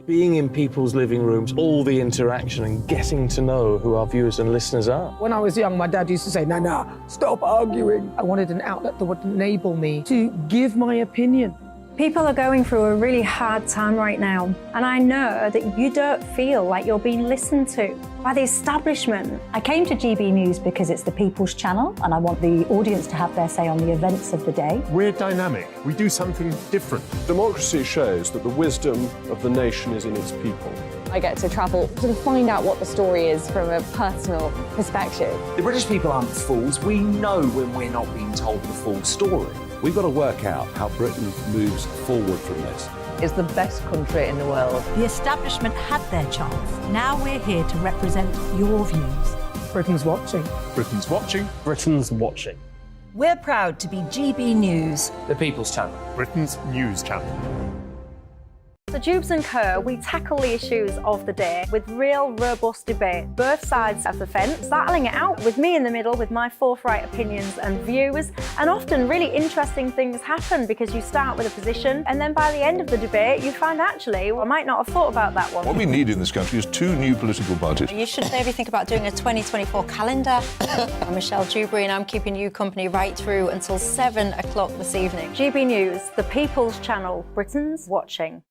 Being in people's living rooms, all the interaction and getting to know who our viewers and listeners are. When I was young, my dad used to say, Nana, stop arguing. I wanted an outlet that would enable me to give my opinion. People are going through a really hard time right now, and I know that you don't feel like you're being listened to by the establishment. I came to GB News because it's the People's Channel, and I want the audience to have their say on the events of the day. We're dynamic. We do something different. Democracy shows that the wisdom of the nation is in its people. I get to travel to find out what the story is from a personal perspective. The British people aren't fools. We know when we're not being told the full story. We've got to work out how Britain moves forward from this. It's the best country in the world. The establishment had their chance. Now we're here to represent your views. Britain's watching. Britain's watching. Britain's watching. We're proud to be GB News. The People's Channel. Britain's news channel. So Jubes & Co, we tackle the issues of the day with real, robust debate. Both sides of the fence, battling it out with me in the middle with my forthright opinions and views. And often really interesting things happen because you start with a position and then by the end of the debate you find actually, well, I might not have thought about that one. What we need in this country is 2 new political parties. You should maybe think about doing a 2024 calendar. I'm Michelle Dewberry and I'm keeping you company right through until 7 o'clock this evening. GB News, the People's Channel, Britain's watching.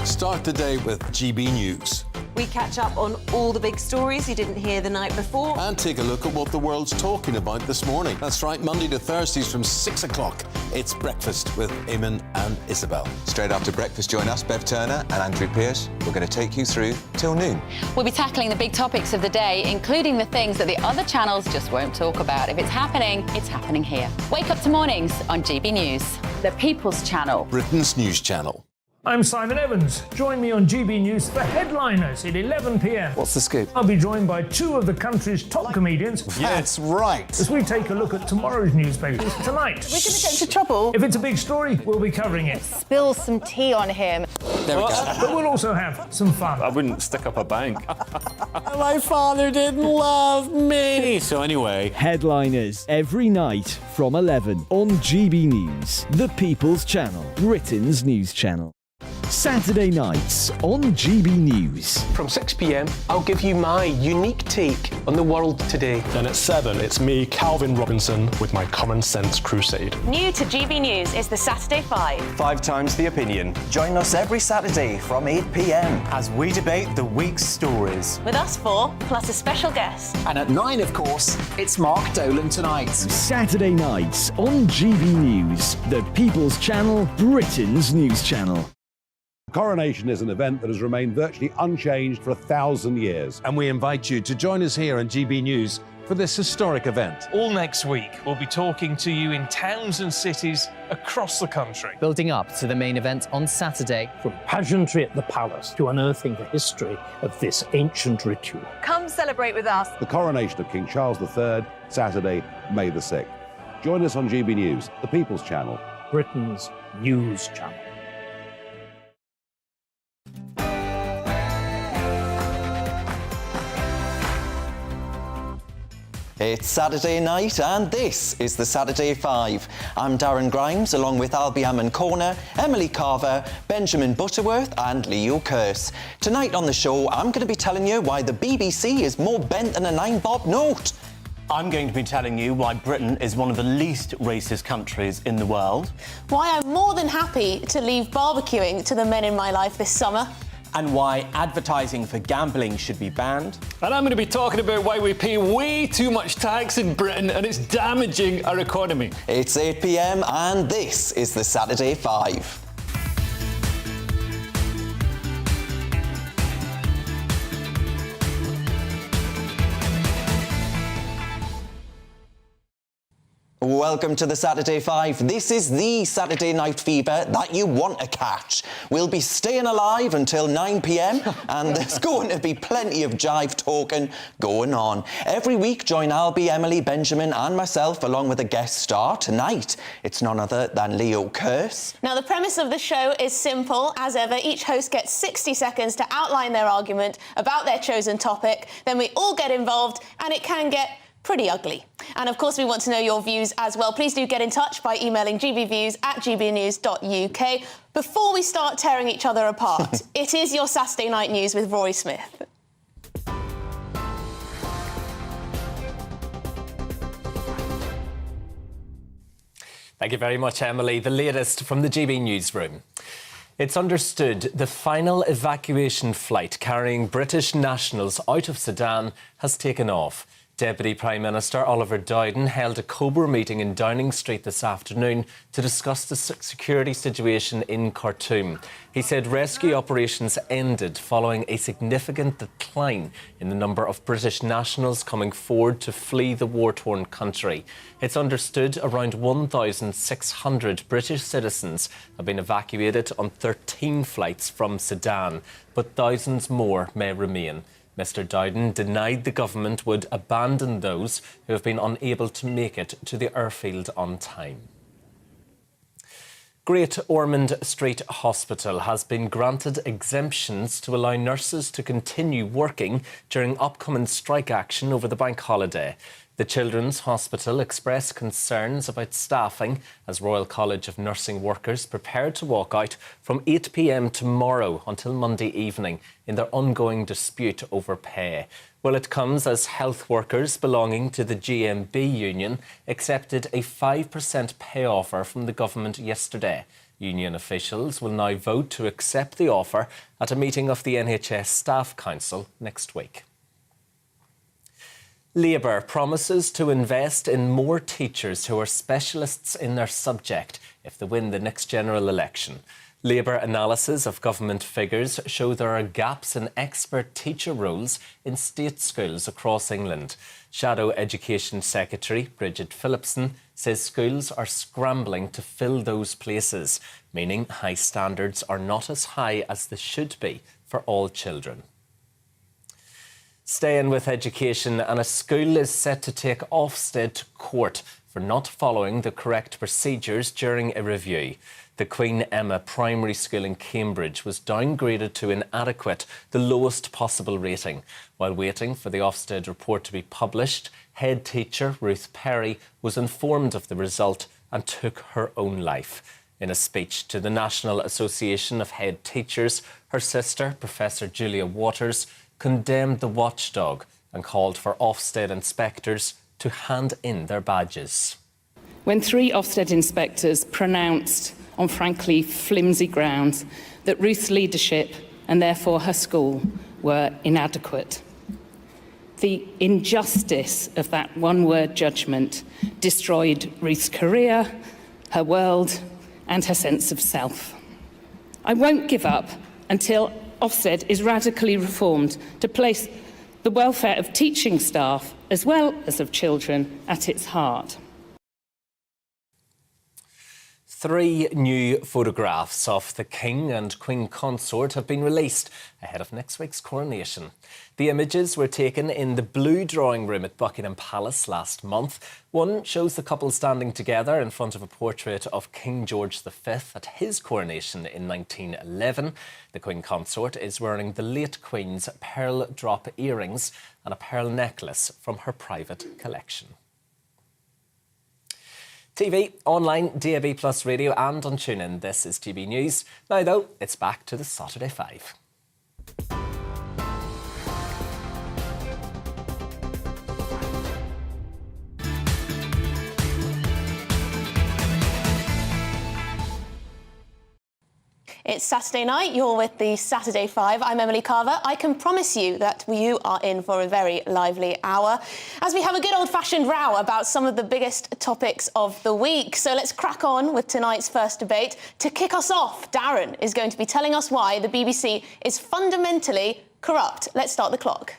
Start the day with GB News. We catch up on all the big stories you didn't hear the night before. And take a look at what the world's talking about this morning. That's right, Monday to Thursdays from 6 o'clock. It's Breakfast with Eamon and Isabel. Straight after breakfast, join us, Bev Turner and Andrew Pearce. We're going to take you through till noon. We'll be tackling the big topics of the day, including the things that the other channels just won't talk about. If it's happening here. Wake up to mornings on GB News, the People's Channel. Britain's news channel. I'm Simon Evans. Join me on GB News for Headliners at 11 p.m. What's the scoop? I'll be joined by 2 of the country's top comedians. That's right. As we take a look at tomorrow's newspapers tonight. We're going to get into trouble. If it's a big story, we'll be covering it. Spill some tea on him. There we go. But we'll also have some fun. I wouldn't stick up a bank. My father didn't love me. So anyway. Headliners every night from 11 on GB News, the People's Channel, Britain's news channel. Saturday nights on GB News. From 6 p.m, I'll give you my unique take on the world today. Then at 7, it's me, Calvin Robinson, with my Common Sense Crusade. New to GB News is the Saturday 5. 5 times the opinion. Join us every Saturday from 8 p.m. as we debate the week's stories. With us 4, plus a special guest. And at 9, of course, it's Mark Dolan Tonight. Saturday nights on GB News, the People's Channel, Britain's news channel. Coronation is an event that has remained virtually unchanged for 1,000 years. And we invite you to join us here on GB News for this historic event. All next week, we'll be talking to you in towns and cities across the country. Building up to the main event on Saturday. From pageantry at the palace to unearthing the history of this ancient ritual. Come celebrate with us. The coronation of King Charles III, Saturday, May the 6th. Join us on GB News, the People's Channel. Britain's news channel. It's Saturday night and this is the Saturday 5. I'm Darren Grimes along with Albie Hammond Corner, Emily Carver, Benjamin Butterworth and Leo Kearse. Tonight on the show I'm going to be telling you why the BBC is more bent than a 9-bob note. I'm going to be telling you why Britain is one of the least racist countries in the world. Why I'm more than happy to leave barbecuing to the men in my life this summer. And why advertising for gambling should be banned. And I'm going to be talking about why we pay way too much tax in Britain and it's damaging our economy. It's 8 p.m. and this is the Saturday 5. Welcome to the Saturday 5. This is the Saturday night fever that you want to catch. We'll be staying alive until 9 p.m. and there's going to be plenty of jive talking going on. Every week, join Albie, Emily, Benjamin and myself along with a guest star. Tonight, it's none other than Leo Kearse. Now, the premise of the show is simple. As ever, each host gets 60 seconds to outline their argument about their chosen topic. Then we all get involved and it can get pretty ugly. And of course, we want to know your views as well. Please do get in touch by emailing gbviews@gbnews.uk. Before we start tearing each other apart, it is your Saturday Night News with Rory Smith. Thank you very much, Emily. The latest from the GB newsroom. It's understood the final evacuation flight carrying British nationals out of Sudan has taken off. Deputy Prime Minister Oliver Dowden held a Cobra meeting in Downing Street this afternoon to discuss the security situation in Khartoum. He said rescue operations ended following a significant decline in the number of British nationals coming forward to flee the war-torn country. It's understood around 1,600 British citizens have been evacuated on 13 flights from Sudan, but thousands more may remain. Mr Dowden denied the government would abandon those who have been unable to make it to the airfield on time. Great Ormond Street Hospital has been granted exemptions to allow nurses to continue working during upcoming strike action over the bank holiday. The Children's Hospital expressed concerns about staffing as Royal College of Nursing workers prepared to walk out from 8 p.m. tomorrow until Monday evening in their ongoing dispute over pay. Well, it comes as health workers belonging to the GMB union accepted a 5% pay offer from the government yesterday. Union officials will now vote to accept the offer at a meeting of the NHS Staff Council next week. Labour promises to invest in more teachers who are specialists in their subject if they win the next general election. Labour analysis of government figures show there are gaps in expert teacher roles in state schools across England. Shadow Education Secretary Bridget Phillipson says schools are scrambling to fill those places, meaning high standards are not as high as they should be for all children. Staying with education, and a school is set to take Ofsted to court for not following the correct procedures during a review. The Queen Emma Primary School in Cambridge was downgraded to inadequate, the lowest possible rating. While waiting for the Ofsted report to be published, head teacher Ruth Perry was informed of the result and took her own life. In a speech to the National Association of Head Teachers, her sister, Professor Julia Waters, condemned the watchdog and called for Ofsted inspectors to hand in their badges. When 3 Ofsted inspectors pronounced on frankly flimsy grounds that Ruth's leadership and therefore her school were inadequate. The injustice of that one-word judgment destroyed Ruth's career, her world and her sense of self. I won't give up until Ofsted is radically reformed to place the welfare of teaching staff as well as of children at its heart. 3 new photographs of the King and Queen Consort have been released ahead of next week's coronation. The images were taken in the Blue Drawing Room at Buckingham Palace last month. One shows the couple standing together in front of a portrait of King George V at his coronation in 1911. The Queen Consort is wearing the late Queen's pearl drop earrings and a pearl necklace from her private collection. TV, online, DAB+ radio and on TuneIn. This is GB News. Now though, it's back to the Saturday 5. It's Saturday night, you're with the Saturday 5. I'm Emily Carver. I can promise you that you are in for a very lively hour as we have a good old-fashioned row about some of the biggest topics of the week. So let's crack on with tonight's first debate. To kick us off, Darren is going to be telling us why the BBC is fundamentally corrupt. Let's start the clock.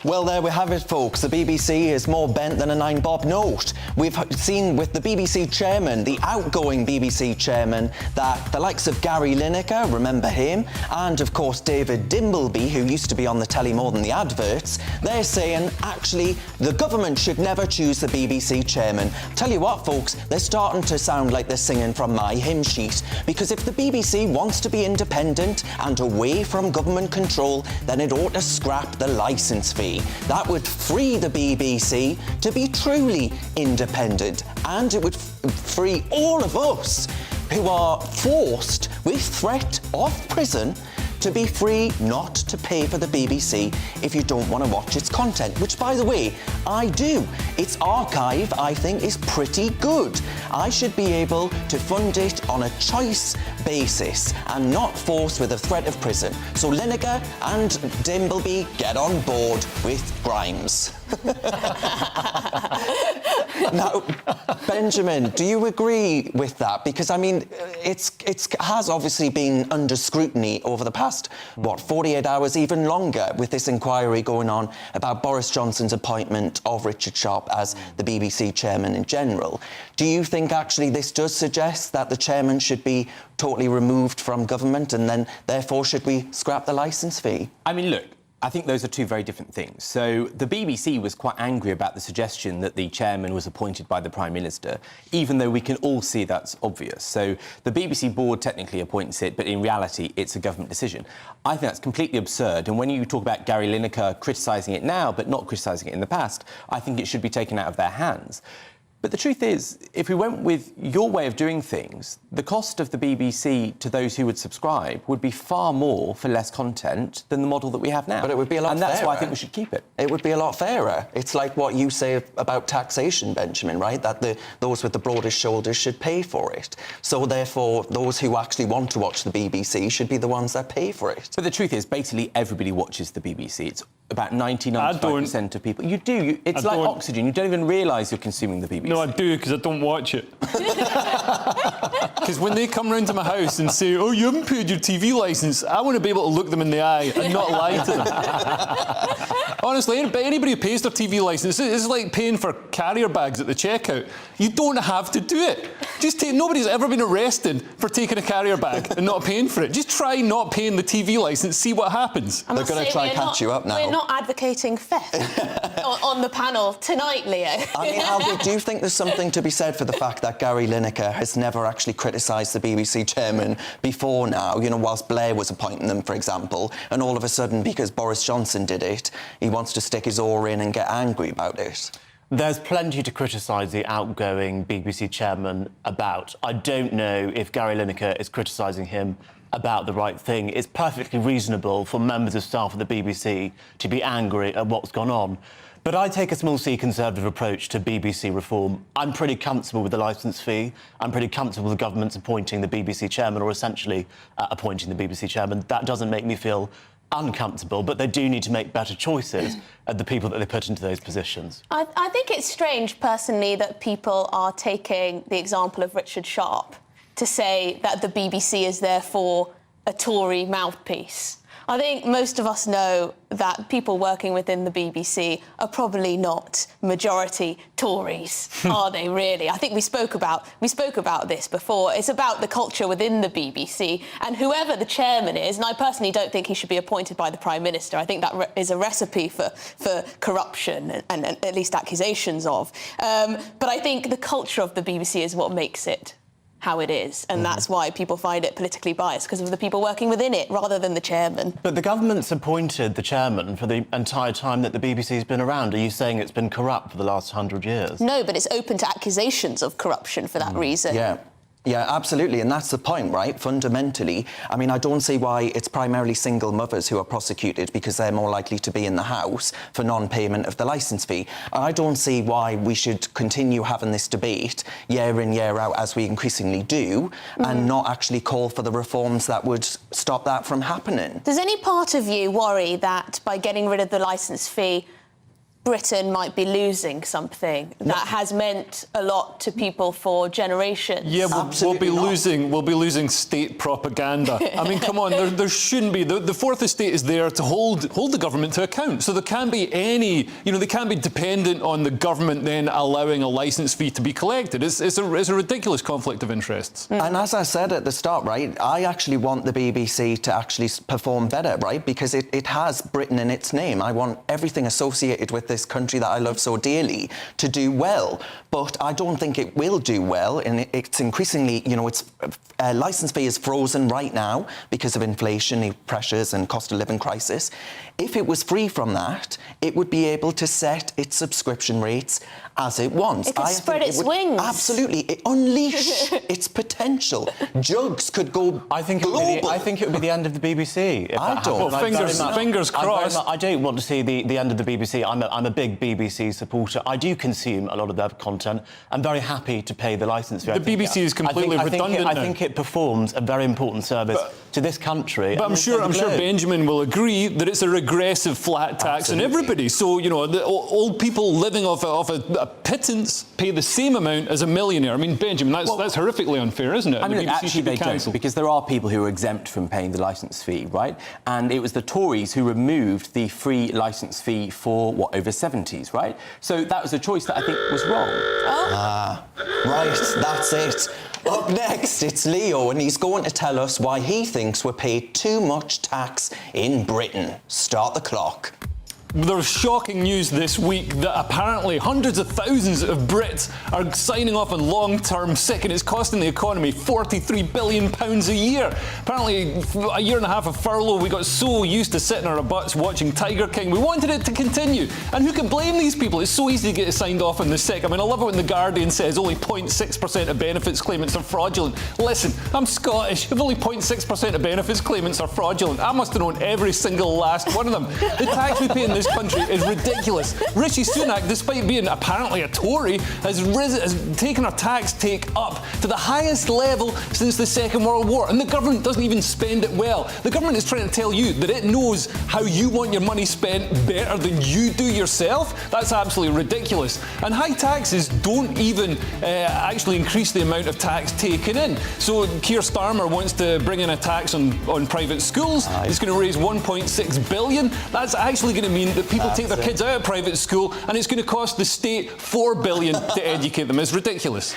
Well, there we have it, folks. The BBC is more bent than a 9-bob note. We've seen with the BBC chairman, the outgoing BBC chairman, that the likes of Gary Lineker, remember him, and of course David Dimbleby, who used to be on the telly more than the adverts, they're saying, actually, the government should never choose the BBC chairman. Tell you what, folks, they're starting to sound like they're singing from my hymn sheet, because if the BBC wants to be independent and away from government control, then it ought to scrap the licence fee. be. That would free the BBC to be truly independent, and it would free all of us who are forced with threat of prison to be free not to pay for the BBC if you don't want to watch its content, which, by the way, I do. Its archive, I think, is pretty good. I should be able to fund it on a choice basis and not forced with a threat of prison. So Lineker and Dimbleby, get on board with Grimes. Now, Benjamin, do you agree with that? Because, I mean, it has obviously been under scrutiny over the past, 48 hours, even longer, with this inquiry going on about Boris Johnson's appointment of Richard Sharp as the BBC chairman in general. Do you think, actually, this does suggest that the chairman should be totally removed from government, and then, therefore, should we scrap the licence fee? I mean, look, I think those are two very different things. So the BBC was quite angry about the suggestion that the chairman was appointed by the Prime Minister, even though we can all see that's obvious. So the BBC board technically appoints it, but in reality, it's a government decision. I think that's completely absurd. And when you talk about Gary Lineker criticising it now, but not criticising it in the past, I think it should be taken out of their hands. But the truth is, if we went with your way of doing things, the cost of the BBC to those who would subscribe would be far more for less content than the model that we have now. But it would be a lot fairer. And that's why I think we should keep it. It would be a lot fairer. It's like what you say about taxation, Benjamin, right? That those with the broadest shoulders should pay for it. So, therefore, those who actually want to watch the BBC should be the ones that pay for it. But the truth is, basically everybody watches the BBC. It's about 99% of people. You do. It's like oxygen. You don't even realise you're consuming the BBC. No, I do, because I don't watch it. Because when they come round to my house and say, oh, you haven't paid your TV licence, I want to be able to look them in the eye and not lie to them. Honestly, anybody who pays their TV licence, it's like paying for carrier bags at the checkout. You don't have to do it. Nobody's ever been arrested for taking a carrier bag and not paying for it. Just try not paying the TV licence, see what happens. They're going to try and catch you up now. We're not advocating theft on the panel tonight, Leo. I mean, Albie, do you think there's something to be said for the fact that Gary Lineker has never actually criticised the BBC chairman before now, you know, whilst Blair was appointing them, for example, and all of a sudden, because Boris Johnson did it, he wants to stick his oar in and get angry about it? There's plenty to criticise the outgoing BBC chairman about. I don't know if Gary Lineker is criticising him about the right thing. It's perfectly reasonable for members of staff of the BBC to be angry at what's gone on. But I take a small C Conservative approach to BBC reform. I'm pretty comfortable with the licence fee. I'm pretty comfortable with the government's appointing the BBC chairman, or essentially appointing the BBC chairman. That doesn't make me feel uncomfortable, but they do need to make better choices at the people that they put into those positions. I think it's strange, personally, that people are taking the example of Richard Sharp to say that the BBC is therefore a Tory mouthpiece. I think most of us know that people working within the BBC are probably not majority Tories, are they really? I think we spoke about this before. It's about the culture within the BBC, and whoever the chairman is, and I personally don't think he should be appointed by the Prime Minister. I think that is a recipe for corruption and at least accusations of. But I think the culture of the BBC is what makes it how it is, and that's why people find it politically biased, because of the people working within it rather than the chairman. But the government's appointed the chairman for the entire time that the BBC's been around. Are you saying it's been corrupt for the last 100 years? No, but it's open to accusations of corruption for that reason. Yeah, absolutely, and that's the point, right? Fundamentally, I mean, I don't see why it's primarily single mothers who are prosecuted, because they're more likely to be in the house for non-payment of the licence fee. I don't see why we should continue having this debate year in, year out, as we increasingly do, and not actually call for the reforms that would stop that from happening. Does any part of you worry that by getting rid of the licence fee, Britain might be losing something that has meant a lot to people for generations? Yeah, we'll be losing state propaganda. I mean, come on, there shouldn't be. The Fourth Estate is there to hold the government to account. So there can't be any, they can't be dependent on the government then allowing a licence fee to be collected. It's a ridiculous conflict of interests. And as I said at the start, right, I actually want the BBC to actually perform better, right, because it has Britain in its name. I want everything associated with this country that I love so dearly to do well. But I don't think it will do well, and it's increasingly, you know, its licence fee is frozen right now because of inflation pressures and cost of living crisis. If it was free from that, it would be able to set its subscription rates as it wants. It could spread its wings. Absolutely. Unleash its potential. Jugs could go global. I think it would be the end of the BBC. I don't. Well, fingers crossed. I don't want to see the end of the BBC. I'm a big BBC supporter. I do consume a lot of their content. I'm very happy to pay the licence fee. The BBC is completely redundant I think it performs a very important service to this country. But I'm sure Benjamin will agree that it's a regressive flat tax on everybody. So, you know, the old people living off a pittance pay the same amount as a millionaire. I mean, Benjamin, that's horrifically unfair, isn't it? I mean, actually they don't, because there are people who are exempt from paying the licence fee, right? And it was the Tories who removed the free licence fee for, over 70s, right? So that was a choice that I think was wrong. Right, that's it. Up next, it's Leo, and he's going to tell us why he thinks we're paid too much tax in Britain. Start the clock. There's shocking news this week that apparently hundreds of thousands of Brits are signing off on long-term sick, and it's costing the economy £43 billion a year. Apparently, a year and a half of furlough, we got so used to sitting on our butts watching Tiger King. We wanted it to continue. And who can blame these people? It's so easy to get signed off on the sick. I mean, I love it when The Guardian says only 0.6% of benefits claimants are fraudulent. Listen, I'm Scottish. If only 0.6% of benefits claimants are fraudulent, I must have known every single last one of them. The tax we pay in this country is ridiculous. Rishi Sunak, despite being apparently a Tory, has taken our tax take up to the highest level since the Second World War, and the government doesn't even spend it well. The government is trying to tell you that it knows how you want your money spent better than you do yourself. That's absolutely ridiculous. And high taxes don't even actually increase the amount of tax taken in. So Keir Starmer wants to bring in a tax on private schools. It's going to raise $1.6 billion. That's actually going to mean that people take their kids out of private school, and it's going to cost the state $4 billion to educate them. It's ridiculous.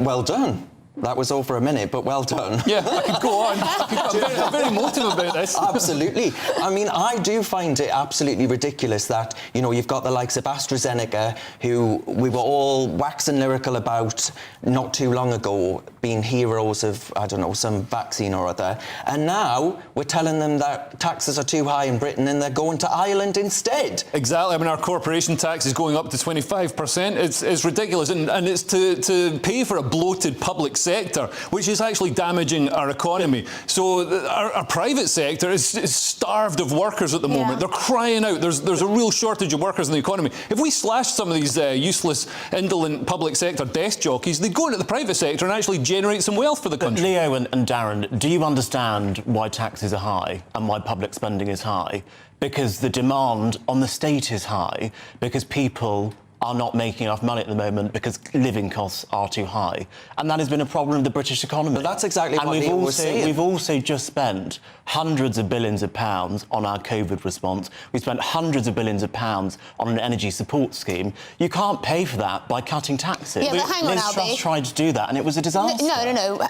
Well done. That was over a minute, but well done. Yeah, I could go on. I'm very emotive about this. Absolutely. I mean, I do find it absolutely ridiculous that, you know, you've got the likes of AstraZeneca, who we were all waxing lyrical about not too long ago, being heroes of, I don't know, some vaccine or other. And now we're telling them that taxes are too high in Britain and they're going to Ireland instead. Exactly. I mean, our corporation tax is going up to 25%. It's ridiculous. And it's to pay for a bloated public sector, which is actually damaging our economy. So our private sector is starved of workers at the moment. They're crying out. There's a real shortage of workers in the economy. If we slashed some of these useless, indolent public sector desk jockeys, they'd go into the private sector and actually generate some wealth for the country. Leo and Darren, do you understand why taxes are high and why public spending is high? Because the demand on the state is high, because people are not making enough money at the moment because living costs are too high. And that has been a problem of the British economy. But that's exactly what Leo was saying. We've also just spent hundreds of billions of pounds on our COVID response. We spent hundreds of billions of pounds on an energy support scheme. You can't pay for that by cutting taxes. Yeah, but hang on, Liz Truss tried to do that and it was a disaster. No.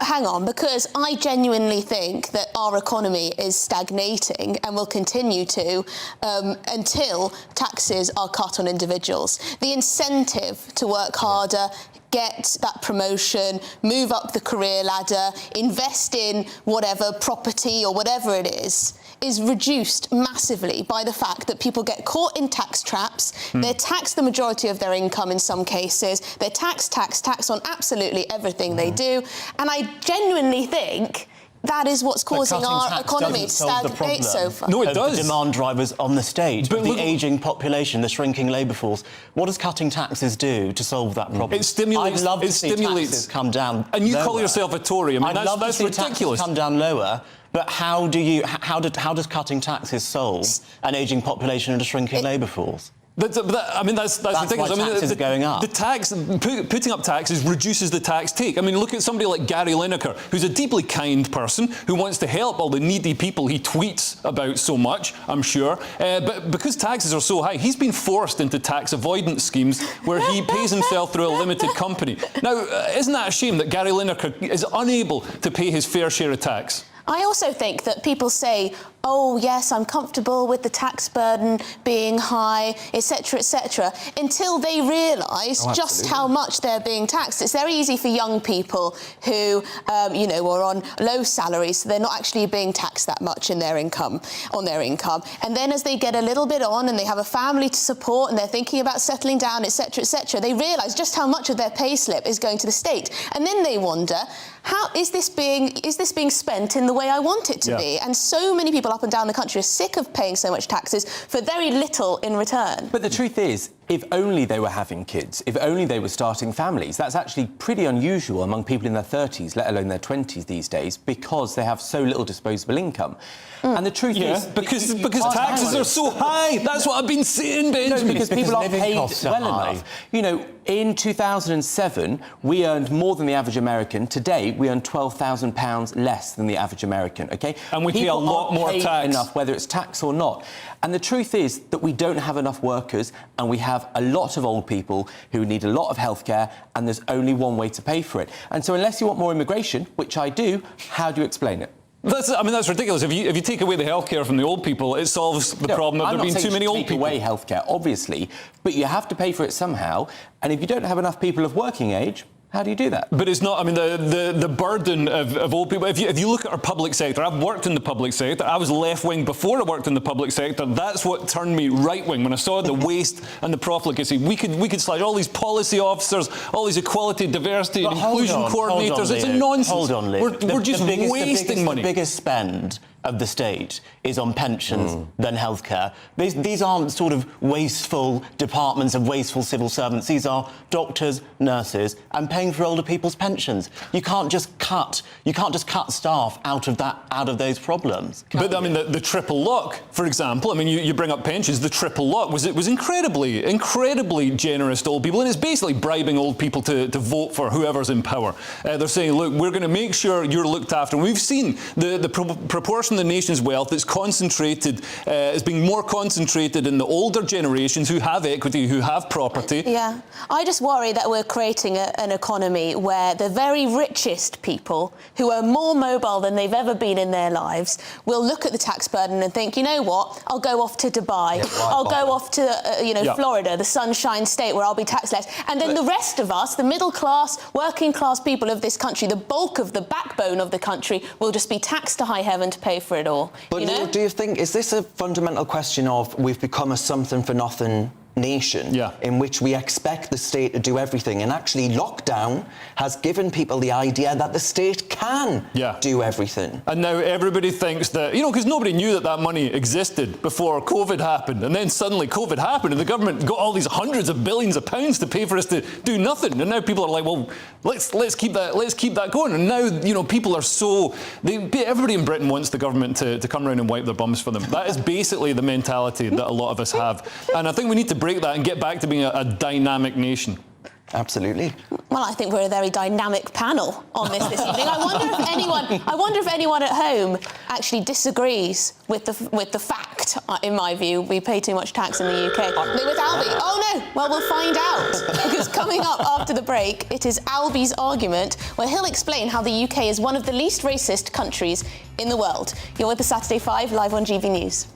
Hang on, because I genuinely think that our economy is stagnating and will continue to until taxes are cut on individuals. The incentive to work harder, get that promotion, move up the career ladder, invest in whatever property or whatever it is reduced massively by the fact that people get caught in tax traps. They're taxed the majority of their income in some cases. They're tax on absolutely everything they do. And I genuinely think that is what's causing our economy to stagnate so far. No, it does. The demand drivers on the state, but the ageing population, the shrinking labour force. What does cutting taxes do to solve that problem? It stimulates. I'd love to see taxes come down. And you lower. call yourself a Tory. I mean, I'd love that's to see ridiculous. Taxes come down lower. But how does cutting taxes solve an ageing population and a shrinking labour force? That's ridiculous. Why taxes are going up. The tax, putting up taxes reduces the tax take. I mean, look at somebody like Gary Lineker, who's a deeply kind person who wants to help all the needy people he tweets about so much, I'm sure. But because taxes are so high, he's been forced into tax avoidance schemes where he pays himself through a limited company. Now, isn't that a shame that Gary Lineker is unable to pay his fair share of tax? I also think that people say, oh yes, I'm comfortable with the tax burden being high, etc., etc., until they realise just how much they're being taxed. It's very easy for young people who, you know, are on low salaries, so they're not actually being taxed that much in their income, And then as they get a little bit on and they have a family to support and they're thinking about settling down, etc., etc., they realise just how much of their pay slip is going to the state, and then they wonder, how is this being spent in the way I want it to be? And so many people up and down the country are sick of paying so much taxes for very little in return. But the truth is, if only they were having kids, if only they were starting families, that's actually pretty unusual among people in their 30s, let alone their 20s these days, because they have so little disposable income. And the truth is... because taxes are so high. That's what I've been saying, Benjamin. No, because people aren't paid well enough. You know, in 2007, we earned more than the average American. Today, we earn £12,000 less than the average American, OK? And we pay a lot more tax. Enough, whether it's tax or not. And the truth is that we don't have enough workers, and we have a lot of old people who need a lot of healthcare, and there's only one way to pay for it. And so unless you want more immigration, which I do, how do you explain it? That's ridiculous. If you take away the healthcare from the old people, it solves the problem of there being too many old people. I'm not saying take away healthcare, obviously, but you have to pay for it somehow. And if you don't have enough people of working age, how do you do that? But it's not, I mean, the burden of old people, if you look at our public sector, I've worked in the public sector, I was left-wing before I worked in the public sector, that's what turned me right-wing, when I saw the waste and the profligacy. We could slide all these policy officers, all these equality, diversity and inclusion coordinators, it's a nonsense. Hold on, Leo. We're just wasting money. The biggest spend of the state is on pensions than healthcare. These aren't sort of wasteful departments of wasteful civil servants. These are doctors, nurses, and paying for older people's pensions. You can't just cut staff out of those problems. But I mean, the triple lock, for example. I mean, you bring up pensions. The triple lock was incredibly generous to old people, and it's basically bribing old people to vote for whoever's in power. They're saying, look, we're going to make sure you're looked after. And we've seen the proportion of the nation's wealth that's concentrated, is being more concentrated in the older generations who have equity, who have property. Yeah, I just worry that we're creating an economy where the very richest people, who are more mobile than they've ever been in their lives, will look at the tax burden and think, you know what, I'll go off to Dubai, I'll go off to Florida, the Sunshine State, where I'll be taxed less. And then the rest of us, the middle class, working class people of this country, the bulk of the backbone of the country, will just be taxed to high heaven to pay for it all. But Neil, do you think, is this a fundamental question of we've become a something-for-nothing nation in which we expect the state to do everything, and actually lockdown has given people the idea that the state can do everything? And now everybody thinks that, because nobody knew that money existed before COVID happened, and then suddenly COVID happened and the government got all these hundreds of billions of pounds to pay for us to do nothing, and now people are like, well, let's keep that going. And now people are everybody in Britain wants the government to come around and wipe their bums for them. That is basically the mentality that a lot of us have, and I think we need to break that and get back to being a dynamic nation. Absolutely. Well, I think we're a very dynamic panel on this evening. I wonder if anyone at home actually disagrees with the fact. In my view, we pay too much tax in the UK. With Albie. Oh no. Well, we'll find out, because coming up after the break, it is Albie's argument, where he'll explain how the UK is one of the least racist countries in the world. You're with the Saturday 5 live on GB News.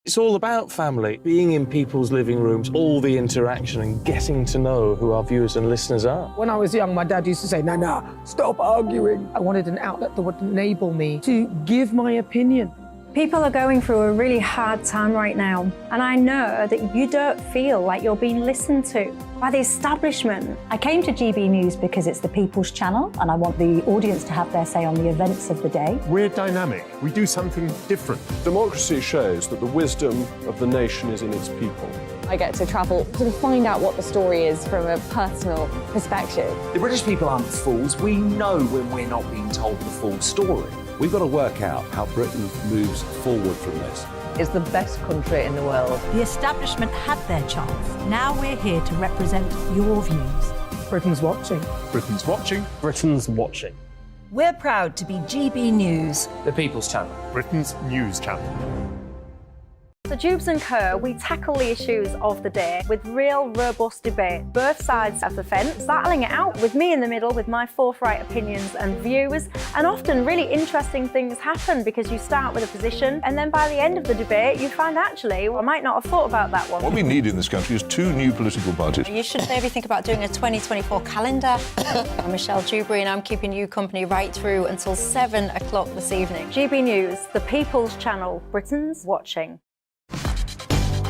It's all about family, being in people's living rooms, all the interaction and getting to know who our viewers and listeners are. When I was young, my dad used to say, no, stop arguing. I wanted an outlet that would enable me to give my opinion. People are going through a really hard time right now, and I know that you don't feel like you're being listened to by the establishment. I came to GB News because it's the People's Channel, and I want the audience to have their say on the events of the day. We're dynamic. We do something different. Democracy shows that the wisdom of the nation is in its people. I get to travel to find out what the story is from a personal perspective. The British people aren't fools. We know when we're not being told the full story. We've got to work out how Britain moves forward from this. It's the best country in the world. The establishment had their chance. Now we're here to represent your views. Britain's watching. Britain's watching. Britain's watching. We're proud to be GB News. The People's Channel. Britain's news channel. So Jubes and Kerr, we tackle the issues of the day with real robust debate, both sides of the fence, battling it out with me in the middle with my forthright opinions and views. And often really interesting things happen because you start with a position and then by the end of the debate you find actually, well, I might not have thought about that one. What we need in this country is 2 new political parties. You should maybe think about doing a 2024 calendar. I'm Michelle Dewberry and I'm keeping you company right through until 7 o'clock this evening. GB News, the People's Channel, Britain's watching.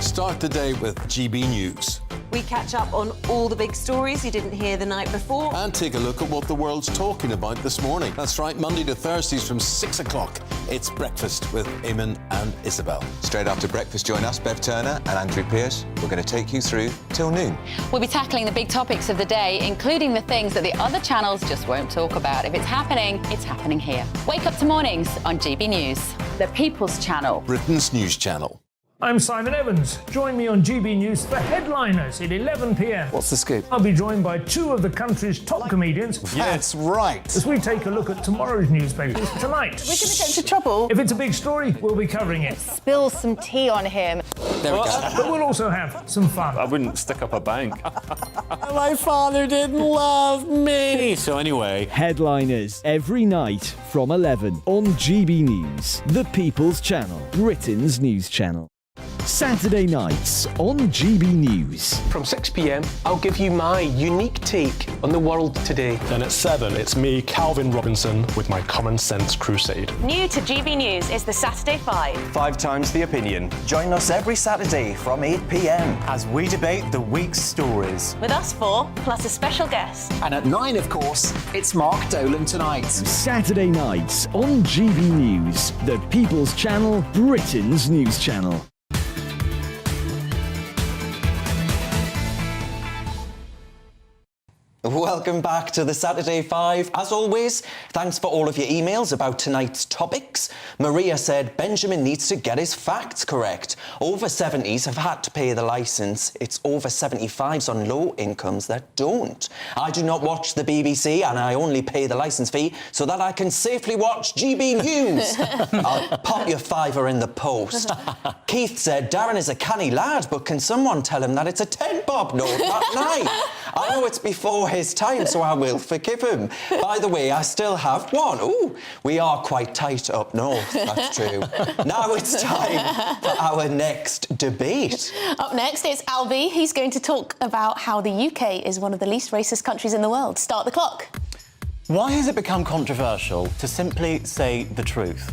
Start the day with GB News. We catch up on all the big stories you didn't hear the night before. And take a look at what the world's talking about this morning. That's right, Monday to Thursdays from 6 o'clock. It's Breakfast with Eamon and Isabel. Straight after breakfast, join us, Bev Turner and Andrew Pearce. We're going to take you through till noon. We'll be tackling the big topics of the day, including the things that the other channels just won't talk about. If it's happening here. Wake up to mornings on GB News, the People's Channel. Britain's news channel. I'm Simon Evans. Join me on GB News for Headliners at 11 p.m. What's the scoop? I'll be joined by 2 of the country's top comedians. That's right. As we take a look at tomorrow's newspapers tonight. We're going to get into trouble. If it's a big story, we'll be covering it. Spill some tea on him. There we go. But we'll also have some fun. I wouldn't stick up a bank. My father didn't love me. So anyway. Headliners every night from 11 on GB News, the People's Channel, Britain's news channel. Saturday nights on GB News. From 6 p.m, I'll give you my unique take on the world today. Then at 7, it's me, Calvin Robinson, with my Common Sense Crusade. New to GB News is the Saturday 5. 5 times the opinion. Join us every Saturday from 8 p.m. as we debate the week's stories. With us 4, plus a special guest. And at 9, of course, it's Mark Dolan Tonight. Saturday nights on GB News, the People's Channel, Britain's news channel. Welcome back to the Saturday 5. As always, thanks for all of your emails about tonight's topics. Maria said Benjamin needs to get his facts correct. Over 70s have had to pay the licence. It's over 75s on low incomes that don't. I do not watch the BBC and I only pay the licence fee so that I can safely watch GB News. I'll pop your £5 in the post. Keith said Darren is a canny lad, but can someone tell him that it's a 10-bob note that night? I know it's before his time, so I will forgive him. By the way, I still have one. Ooh, we are quite tight up north, that's true. Now it's time for our next debate. Up next, it's Albie. He's going to talk about how the UK is one of the least racist countries in the world. Start the clock. Why has it become controversial to simply say the truth?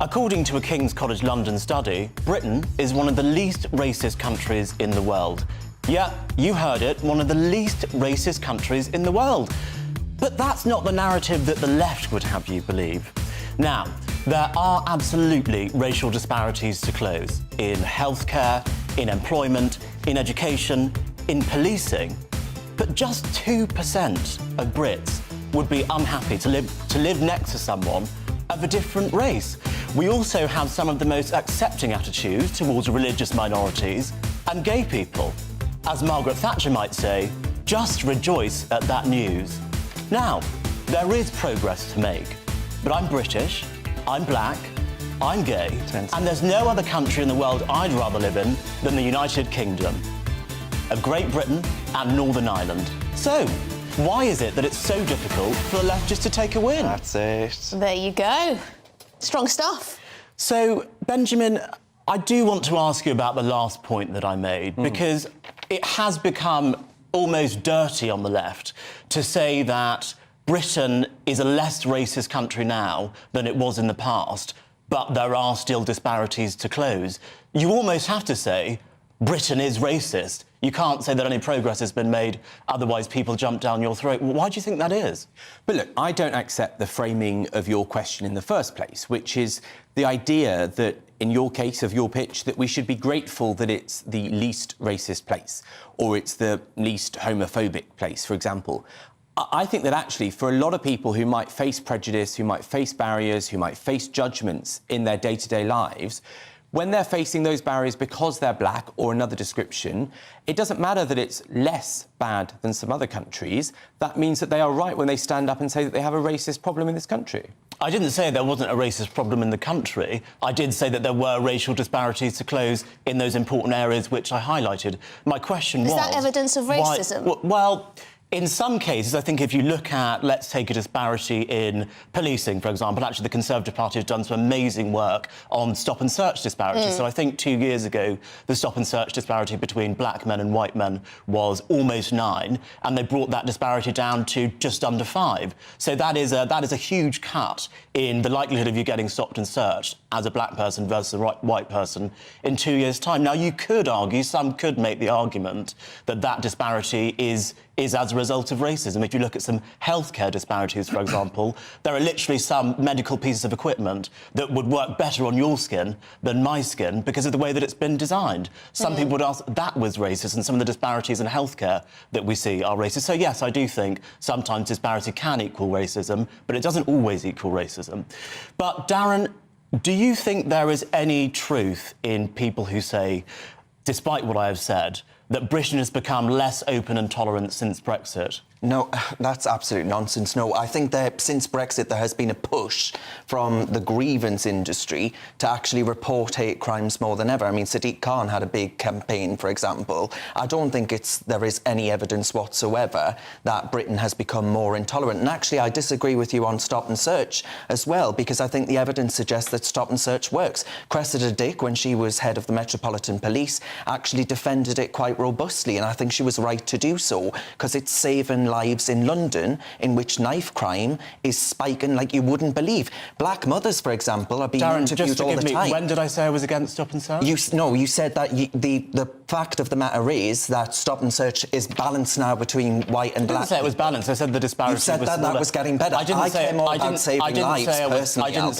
According to a King's College London study, Britain is one of the least racist countries in the world. Yeah, you heard it, one of the least racist countries in the world. But that's not the narrative that the left would have you believe. Now, there are absolutely racial disparities to close in healthcare, in employment, in education, in policing. But just 2% of Brits would be unhappy to live next to someone of a different race. We also have some of the most accepting attitudes towards religious minorities and gay people. As Margaret Thatcher might say, just rejoice at that news. Now, there is progress to make, but I'm British, I'm black, I'm gay, and there's no other country in the world I'd rather live in than the United Kingdom, of Great Britain and Northern Ireland. So, why is it that it's so difficult for the left just to take a win? That's it. There you go. Strong stuff. So, Benjamin, I do want to ask you about the last point that I made, because it has become almost dirty on the left to say that Britain is a less racist country now than it was in the past, but there are still disparities to close. You almost have to say Britain is racist. You can't say that any progress has been made, otherwise people jump down your throat. Why do you think that is? But look, I don't accept the framing of your question in the first place, which is the idea that, in your case of your pitch, that we should be grateful that it's the least racist place, or it's the least homophobic place, for example. I think that actually, for a lot of people who might face prejudice, who might face barriers, who might face judgments in their day-to-day lives, when they're facing those barriers because they're black or another description, it doesn't matter that it's less bad than some other countries. That means that they are right when they stand up and say that they have a racist problem in this country. I didn't say there wasn't a racist problem in the country. I did say that there were racial disparities to close in those important areas which I highlighted. My question was... Is that evidence of racism? Well, in some cases, I think if you look at, let's take a disparity in policing, for example, actually the Conservative Party has done some amazing work on stop and search disparities. So I think 2 years ago, the stop and search disparity between black men and white men was almost 9, and they brought that disparity down to just under 5. So that is a huge cut in the likelihood of you getting stopped and searched as a black person versus a white person in 2 years' time. Now, you could argue, some could make the argument that that disparity is as a result of racism. If you look at some healthcare disparities, for example, there are literally some medical pieces of equipment that would work better on your skin than my skin because of the way that it's been designed. Some people would ask that was racist, and some of the disparities in healthcare that we see are racist. So, yes, I do think sometimes disparity can equal racism, but it doesn't always equal racism. But, Darren, do you think there is any truth in people who say, despite what I have said, that Britain has become less open and tolerant since Brexit? No, that's absolute nonsense. No, I think that since Brexit there has been a push from the grievance industry to actually report hate crimes more than ever. I mean, Sadiq Khan had a big campaign, for example. I don't think there is any evidence whatsoever that Britain has become more intolerant. And actually, I disagree with you on stop and search as well, because I think the evidence suggests that stop and search works. Cressida Dick, when she was head of the Metropolitan Police, actually defended it quite robustly, and I think she was right to do so, because it's saving lives in London in which knife crime is spiking like you wouldn't believe. Black mothers, for example, are being interviewed all the time. When did I say I was against stop and search? You said that the fact of the matter is that stop and search is balanced now between white and black. I didn't say it was balanced. I said the disparity was smaller. You said that was getting better. I didn't say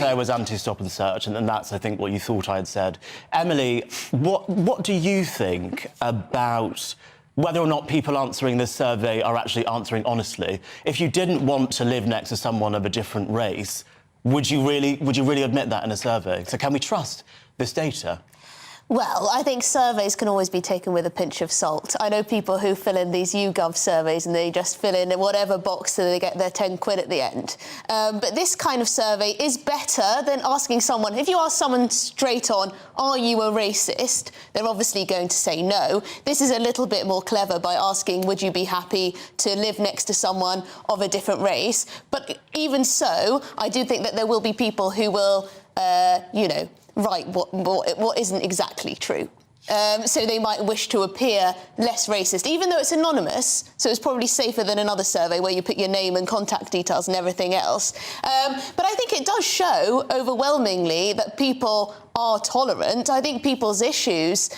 I was anti-stop and search, and that's, I think, what you thought I had said. Emily, what do you think about whether or not people answering this survey are actually answering honestly? If you didn't want to live next to someone of a different race, would you really admit that in a survey? So can we trust this data? Well, I think surveys can always be taken with a pinch of salt. I know people who fill in these YouGov surveys and they just fill in whatever box so they get their 10 quid at the end. But this kind of survey is better than asking someone, if you ask someone straight on, are you a racist? They're obviously going to say no. This is a little bit more clever by asking, would you be happy to live next to someone of a different race? But even so, I do think that there will be people who will, write what isn't exactly true. So they might wish to appear less racist, even though it's anonymous, so it's probably safer than another survey where you put your name and contact details and everything else. But I think it does show overwhelmingly that people are tolerant. I think people's issues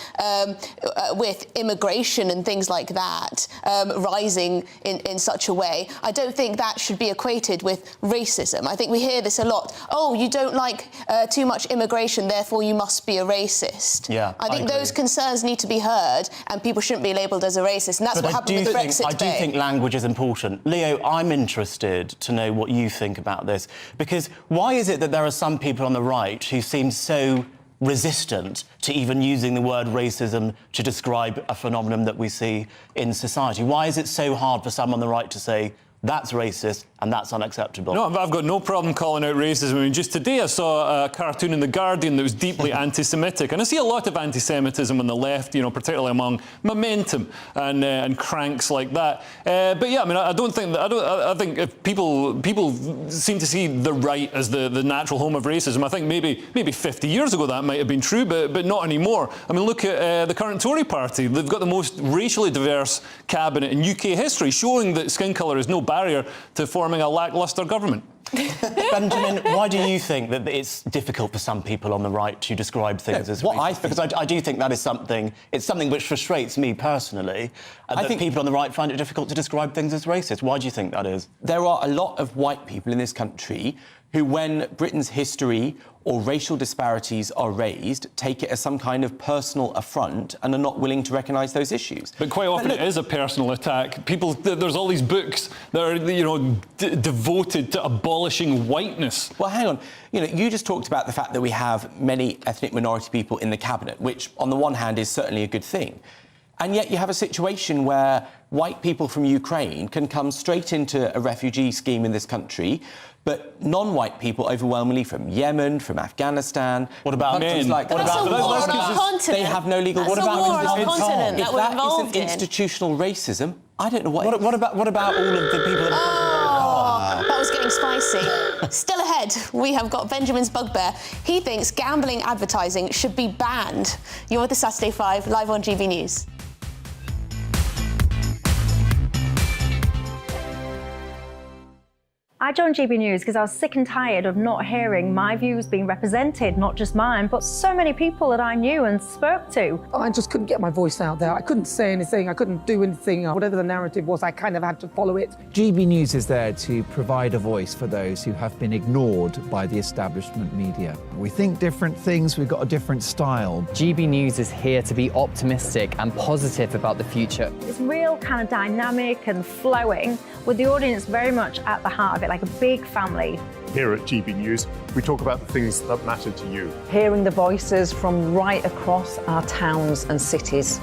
with immigration and things like that rising in such a way, I don't think that should be equated with racism. I think we hear this a lot. Oh, you don't like too much immigration, therefore you must be a racist. Yeah, I think those concerns need to be heard, and people shouldn't be labelled as a racist. And that's what happened with the Brexit debate. I do think language is important. Leo, I'm interested to know what you think about this, because why is it that there are some people on the right who seem so resistant to even using the word racism to describe a phenomenon that we see in society? Why is it so hard for some on the right to say that's racist and that's unacceptable? No, I've got no problem calling out racism. I mean, just today I saw a cartoon in The Guardian that was deeply anti-Semitic, and I see a lot of anti-Semitism on the left, particularly among Momentum and cranks like that. But yeah, I mean, I don't think that. I think if people seem to see the right as the natural home of racism. I think maybe 50 years ago that might have been true, but not anymore. I mean, look at the current Tory party. They've got the most racially diverse cabinet in UK history, showing that skin colour is no barrier to forming a lacklustre government. Benjamin, why do you think that it's difficult for some people on the right to describe things as racist? Because I do think that is something which frustrates me personally, I think people on the right find it difficult to describe things as racist. Why do you think that is? There are a lot of white people in this country who, when Britain's history or racial disparities are raised, take it as some kind of personal affront and are not willing to recognise those issues. But quite often it is a personal attack. There's all these books that are, devoted to abolishing whiteness. Well, hang on. You just talked about the fact that we have many ethnic minority people in the cabinet, which, on the one hand, is certainly a good thing. And yet you have a situation where white people from Ukraine can come straight into a refugee scheme in this country, but non-white people overwhelmingly from Yemen, from Afghanistan. What about men? Like, That's a war on a continent. They have no legal... That's a war on a continent If that we're that involved isn't in. institutional racism, I don't know what is. What about all of the people that Oh, that was getting spicy. Still ahead, we have got Benjamin's bugbear. He thinks gambling advertising should be banned. You're with the Saturday 5, live on GB News. I joined GB News because I was sick and tired of not hearing my views being represented, not just mine, but so many people that I knew and spoke to. I just couldn't get my voice out there. I couldn't say anything. I couldn't do anything. Whatever the narrative was, I kind of had to follow it. GB News is there to provide a voice for those who have been ignored by the establishment media. We think different things, we've got a different style. GB News is here to be optimistic and positive about the future. It's real kind of dynamic and flowing, with the audience very much at the heart of it, like a big family. Here at GB News, we talk about the things that matter to you. Hearing the voices from right across our towns and cities,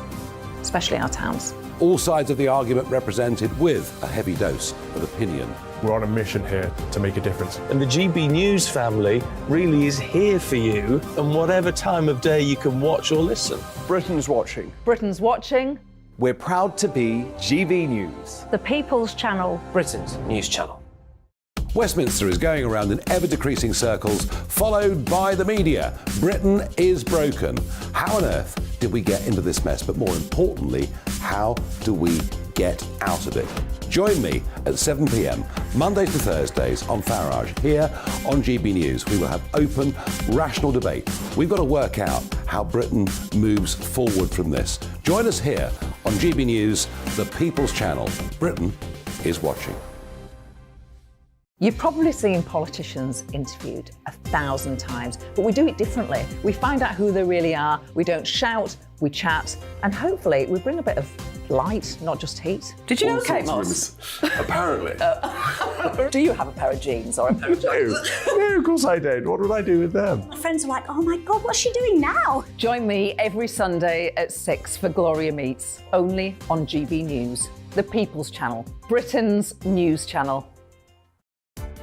especially our towns. All sides of the argument represented with a heavy dose of opinion. We're on a mission here to make a difference. And the GB News family really is here for you, and whatever time of day you can watch or listen. Britain's watching. Britain's watching. We're proud to be GB News. The People's Channel. Britain's news channel. Westminster is going around in ever-decreasing circles, followed by the media. Britain is broken. How on earth did we get into this mess? But more importantly, how do we get out of it? Join me at 7 p.m, Mondays to Thursdays on Farage, here on GB News. We will have open, rational debate. We've got to work out how Britain moves forward from this. Join us here on GB News, the People's Channel. Britain is watching. You've probably seen politicians interviewed 1,000 times, but we do it differently. We find out who they really are, we don't shout, we chat, and hopefully we bring a bit of light, not just heat. Did you know Kate Moss? Apparently. Do you have a pair of jeans or a pair of jeans? No, of course I don't. What would I do with them? My friends are like, oh my God, what's she doing now? Join me every Sunday at 6 for Gloria Meets, only on GB News, the People's Channel, Britain's news channel.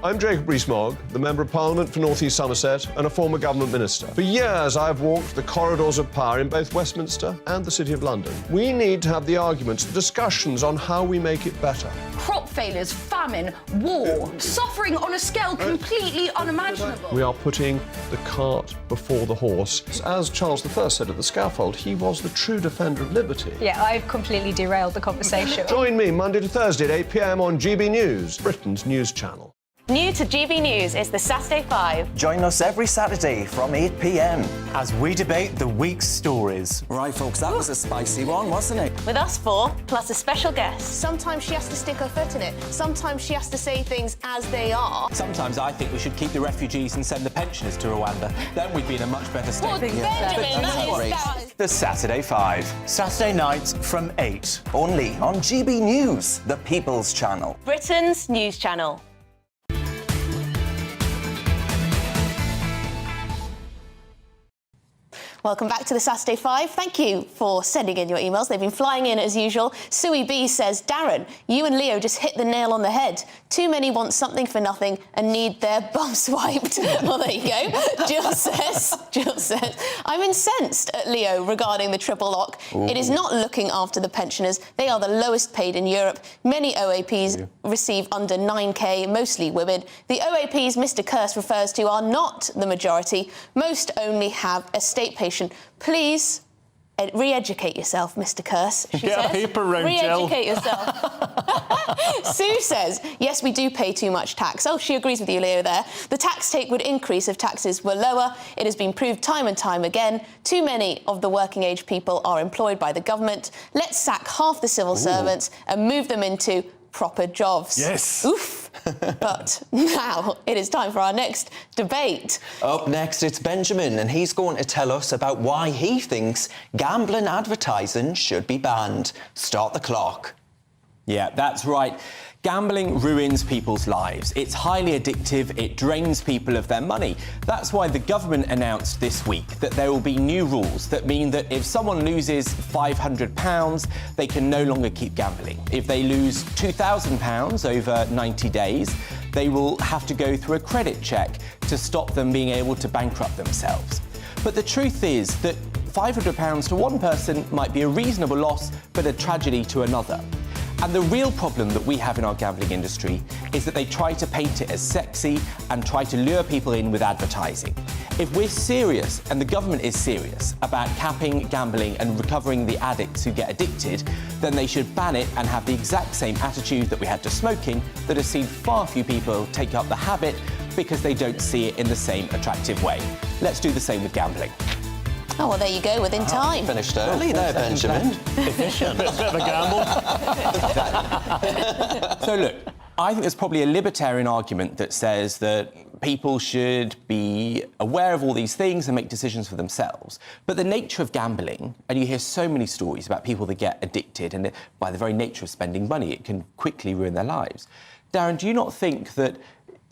I'm Jacob Rees-Mogg, the Member of Parliament for North East Somerset and a former government minister. For years, I've walked the corridors of power in both Westminster and the City of London. We need to have the arguments, the discussions on how we make it better. Crop failures, famine, war, suffering on a scale completely unimaginable. We are putting the cart before the horse. As Charles I said at the scaffold, he was the true defender of liberty. Yeah, I've completely derailed the conversation. Join me Monday to Thursday at 8 p.m. on GB News, Britain's news channel. New to GB News is the Saturday 5. Join us every Saturday from 8 p.m. as we debate the week's stories. Right, folks, that was a spicy one, wasn't it? With us four, plus a special guest. Sometimes she has to stick her foot in it. Sometimes she has to say things as they are. Sometimes I think we should keep the refugees and send the pensioners to Rwanda. Then we'd be in a much better state. Well, Benjamin, that is... The Saturday 5. Saturday nights from 8. Only on GB News, the People's Channel. Britain's news channel. Welcome back to the Saturday 5. Thank you for sending in your emails. They've been flying in as usual. Sui B says, Darren, you and Leo just hit the nail on the head. Too many want something for nothing and need their bum swiped. Well, there you go. Jill says, I'm incensed at Leo regarding the triple lock. Ooh. It is not looking after the pensioners. They are the lowest paid in Europe. Many OAPs receive under 9k, mostly women. The OAPs Mr. Curse refers to are not the majority. Most only have a state patient. Please re-educate yourself, Mr. Curse. She Get says. a paper round, Jill. Re-educate yourself. Sue says, yes, we do pay too much tax. Oh, she agrees with you, Leo, there. The tax take would increase if taxes were lower. It has been proved time and time again. Too many of the working age people are employed by the government. Let's sack half the civil servants and move them into proper jobs. Yes. Oof. But now it is time for our next debate. Up next, it's Benjamin, and he's going to tell us about why he thinks gambling advertising should be banned. Start the clock. Yeah, that's right. Gambling ruins people's lives. It's highly addictive, it drains people of their money. That's why the government announced this week that there will be new rules that mean that if someone loses £500, they can no longer keep gambling. If they lose £2,000 over 90 days, they will have to go through a credit check to stop them being able to bankrupt themselves. But the truth is that £500 to one person might be a reasonable loss, but a tragedy to another. And the real problem that we have in our gambling industry is that they try to paint it as sexy and try to lure people in with advertising. If we're serious, and the government is serious, about capping gambling and recovering the addicts who get addicted, then they should ban it and have the exact same attitude that we had to smoking that has seen far few people take up the habit because they don't see it in the same attractive way. Let's do the same with gambling. Oh, well, there you go, within time. Finished early there, Benjamin. Efficient. Bit of a gamble. So look, I think there's probably a libertarian argument that says that people should be aware of all these things and make decisions for themselves. But the nature of gambling, and you hear so many stories about people that get addicted, and by the very nature of spending money, it can quickly ruin their lives. Darren, do you not think that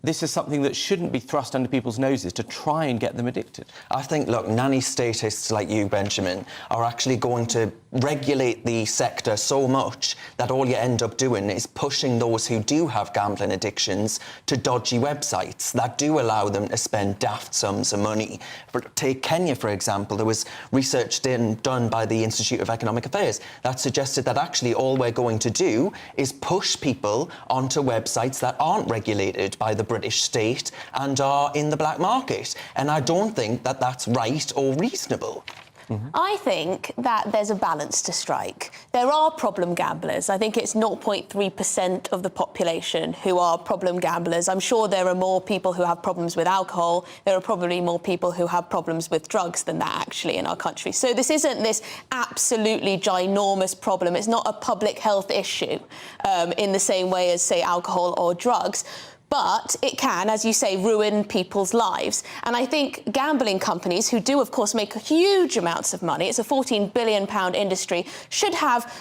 this is something that shouldn't be thrust under people's noses to try and get them addicted? I think, look, nanny statists like you, Benjamin, are actually going to regulate the sector so much that all you end up doing is pushing those who do have gambling addictions to dodgy websites that do allow them to spend daft sums of money. Take Kenya, for example. There was research done by the Institute of Economic Affairs that suggested that actually all we're going to do is push people onto websites that aren't regulated by the British state and are in the black market. And I don't think that that's right or reasonable. I think that there's a balance to strike. There are problem gamblers. I think it's 0.3% of the population who are problem gamblers. I'm sure there are more people who have problems with alcohol. There are probably more people who have problems with drugs than that, actually, in our country. So this isn't this absolutely ginormous problem. It's not a public health issue in the same way as, say, alcohol or drugs. But it can, as you say, ruin people's lives. And I think gambling companies, who do, of course, make huge amounts of money, it's a £14 billion industry, should have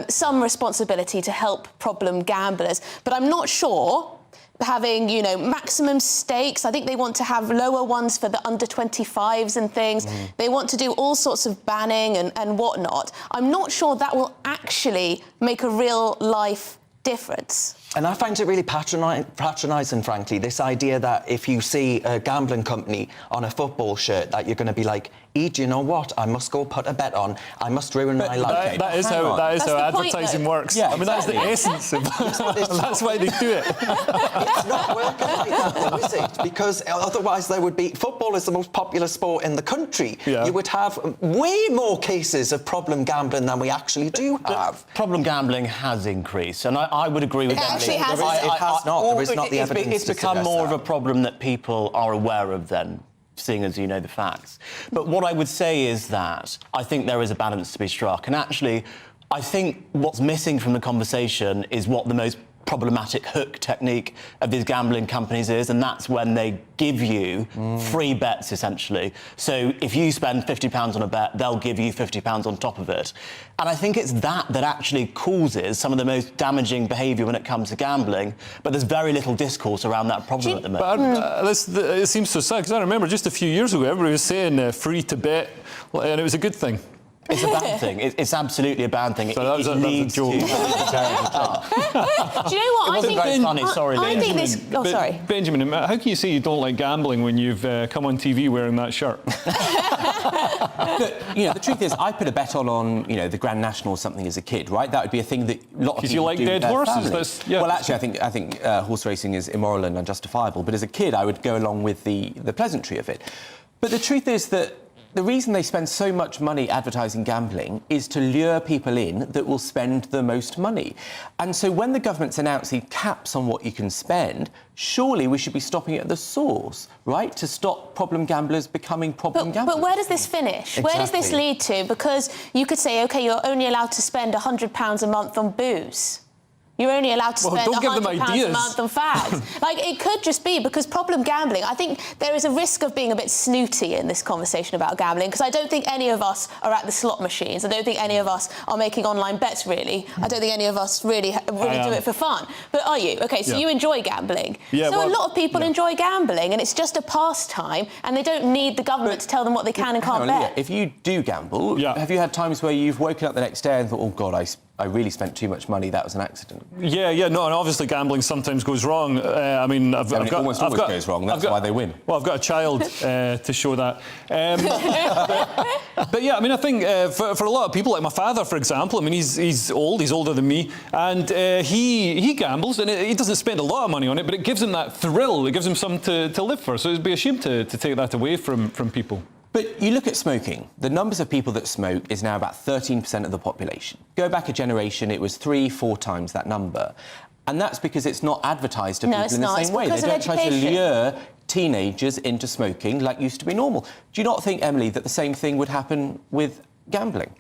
some responsibility to help problem gamblers. But I'm not sure having, you know, maximum stakes. I think they want to have lower ones for the under 25s and things. They want to do all sorts of banning and whatnot. I'm not sure that will actually make a real life difference. And I find it really patronising, frankly, this idea that if you see a gambling company on a football shirt, that you're going to be like, do you know what? I must go put a bet on. I must ruin my life. That is how advertising works. Yeah, I mean, that's the essence of that's why they do it. It's not working like that, though, is it? Because otherwise there would be... Football is the most popular sport in the country. Yeah. You would have way more cases of problem gambling than we actually do have. Problem gambling has increased, and I would agree with that. It has not. There is not the evidence It's to become suggest more that. of a problem that people are aware of then, seeing as you know the facts. But what I would say is that I think there is a balance to be struck. And actually, I think what's missing from the conversation is what the most problematic hook technique of these gambling companies is, and that's when they give you free bets, essentially. So if you spend £50 on a bet, they'll give you £50 on top of it. And I think it's that actually causes some of the most damaging behaviour when it comes to gambling, but there's very little discourse around that problem at the moment. But it seems so sad, because I remember just a few years ago, everybody was saying free to bet, and it was a good thing. It's a bad thing. It's absolutely a bad thing. So it leads to... Do you know what? It wasn't very funny, sorry, I think this... Oh, sorry. Benjamin, how can you say you don't like gambling when you've come on TV wearing that shirt? Look, you know, the truth is, I put a bet on, you know, the Grand National or something as a kid, right? That would be a thing that a lot of people Because you like do dead with their horses. family. Well, actually, I think horse racing is immoral and unjustifiable. But as a kid, I would go along with the pleasantry of it. But the truth is that the reason they spend so much money advertising gambling is to lure people in that will spend the most money. And so when the government's announcing caps on what you can spend, surely we should be stopping it at the source, right? To stop problem gamblers becoming problem gamblers. But where does this finish? Where does this lead to? Because you could say, OK, you're only allowed to spend £100 a month on booze. You're only allowed to spend don't give them £100 a ideas. month on fads. Like, it could just be because problem gambling. I think there is a risk of being a bit snooty in this conversation about gambling, because I don't think any of us are at the slot machines. I don't think any of us are making online bets, really. I don't think any of us really do it for fun. But are you? OK, so you enjoy gambling. Yeah, so a lot of people enjoy gambling, and it's just a pastime, and they don't need the government to tell them what they can and can't bet. If you do gamble, have you had times where you've woken up the next day and thought, oh, God, I really spent too much money, that was an accident? Yeah, no, and obviously gambling sometimes goes wrong. I mean, I've got... almost always goes wrong, that's why they win. Well, I've got a child to show that. But yeah, I mean, I think for a lot of people, like my father, for example, I mean, he's old, he's older than me, and he gambles, and he doesn't spend a lot of money on it, but it gives him that thrill, it gives him something to live for, so it'd be a shame to take that away from people. But you look at smoking. The numbers of people that smoke is now about 13% of the population. Go back a generation, it was 3-4 times that number. And that's because it's not advertised to people in the same way. They don't try to lure teenagers into smoking like used to be normal. Do you not think, Emily, that the same thing would happen with gambling?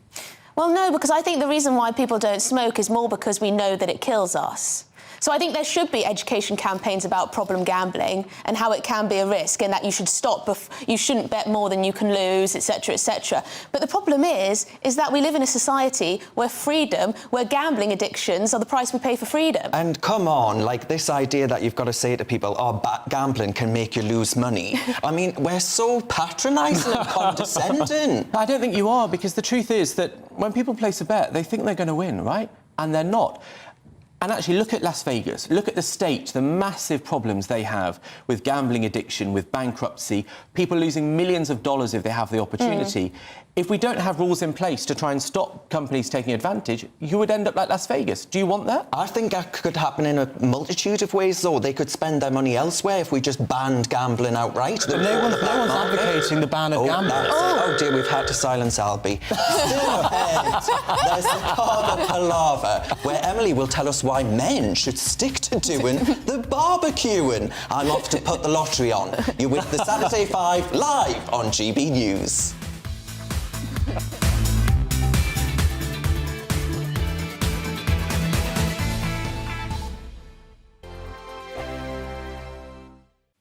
Well, no, because I think the reason why people don't smoke is more because we know that it kills us. So I think there should be education campaigns about problem gambling and how it can be a risk, and that you should stop, you shouldn't bet more than you can lose, etc., etc. But the problem is that we live in a society where where gambling addictions are the price we pay for freedom. And come on, like this idea that you've got to say to people, oh, gambling can make you lose money. I mean, we're so patronising and condescending. I don't think you are, because the truth is that when people place a bet, they think they're going to win, right? And they're not. And actually, look at Las Vegas. Look at the state, the massive problems they have with gambling addiction, with bankruptcy, people losing millions of dollars if they have the opportunity. If we don't have rules in place to try and stop companies taking advantage, you would end up like Las Vegas. Do you want that? I think that could happen in a multitude of ways, though. They could spend their money elsewhere if we just banned gambling outright. No one's advocating the ban of gambling. Oh dear, we've had to silence Albie. Still ahead, there's the Carver Palaver, where Emily will tell us why men should stick to doing the barbecuing. I'm off to put the lottery on. You're with the Saturday 5 live on GB News.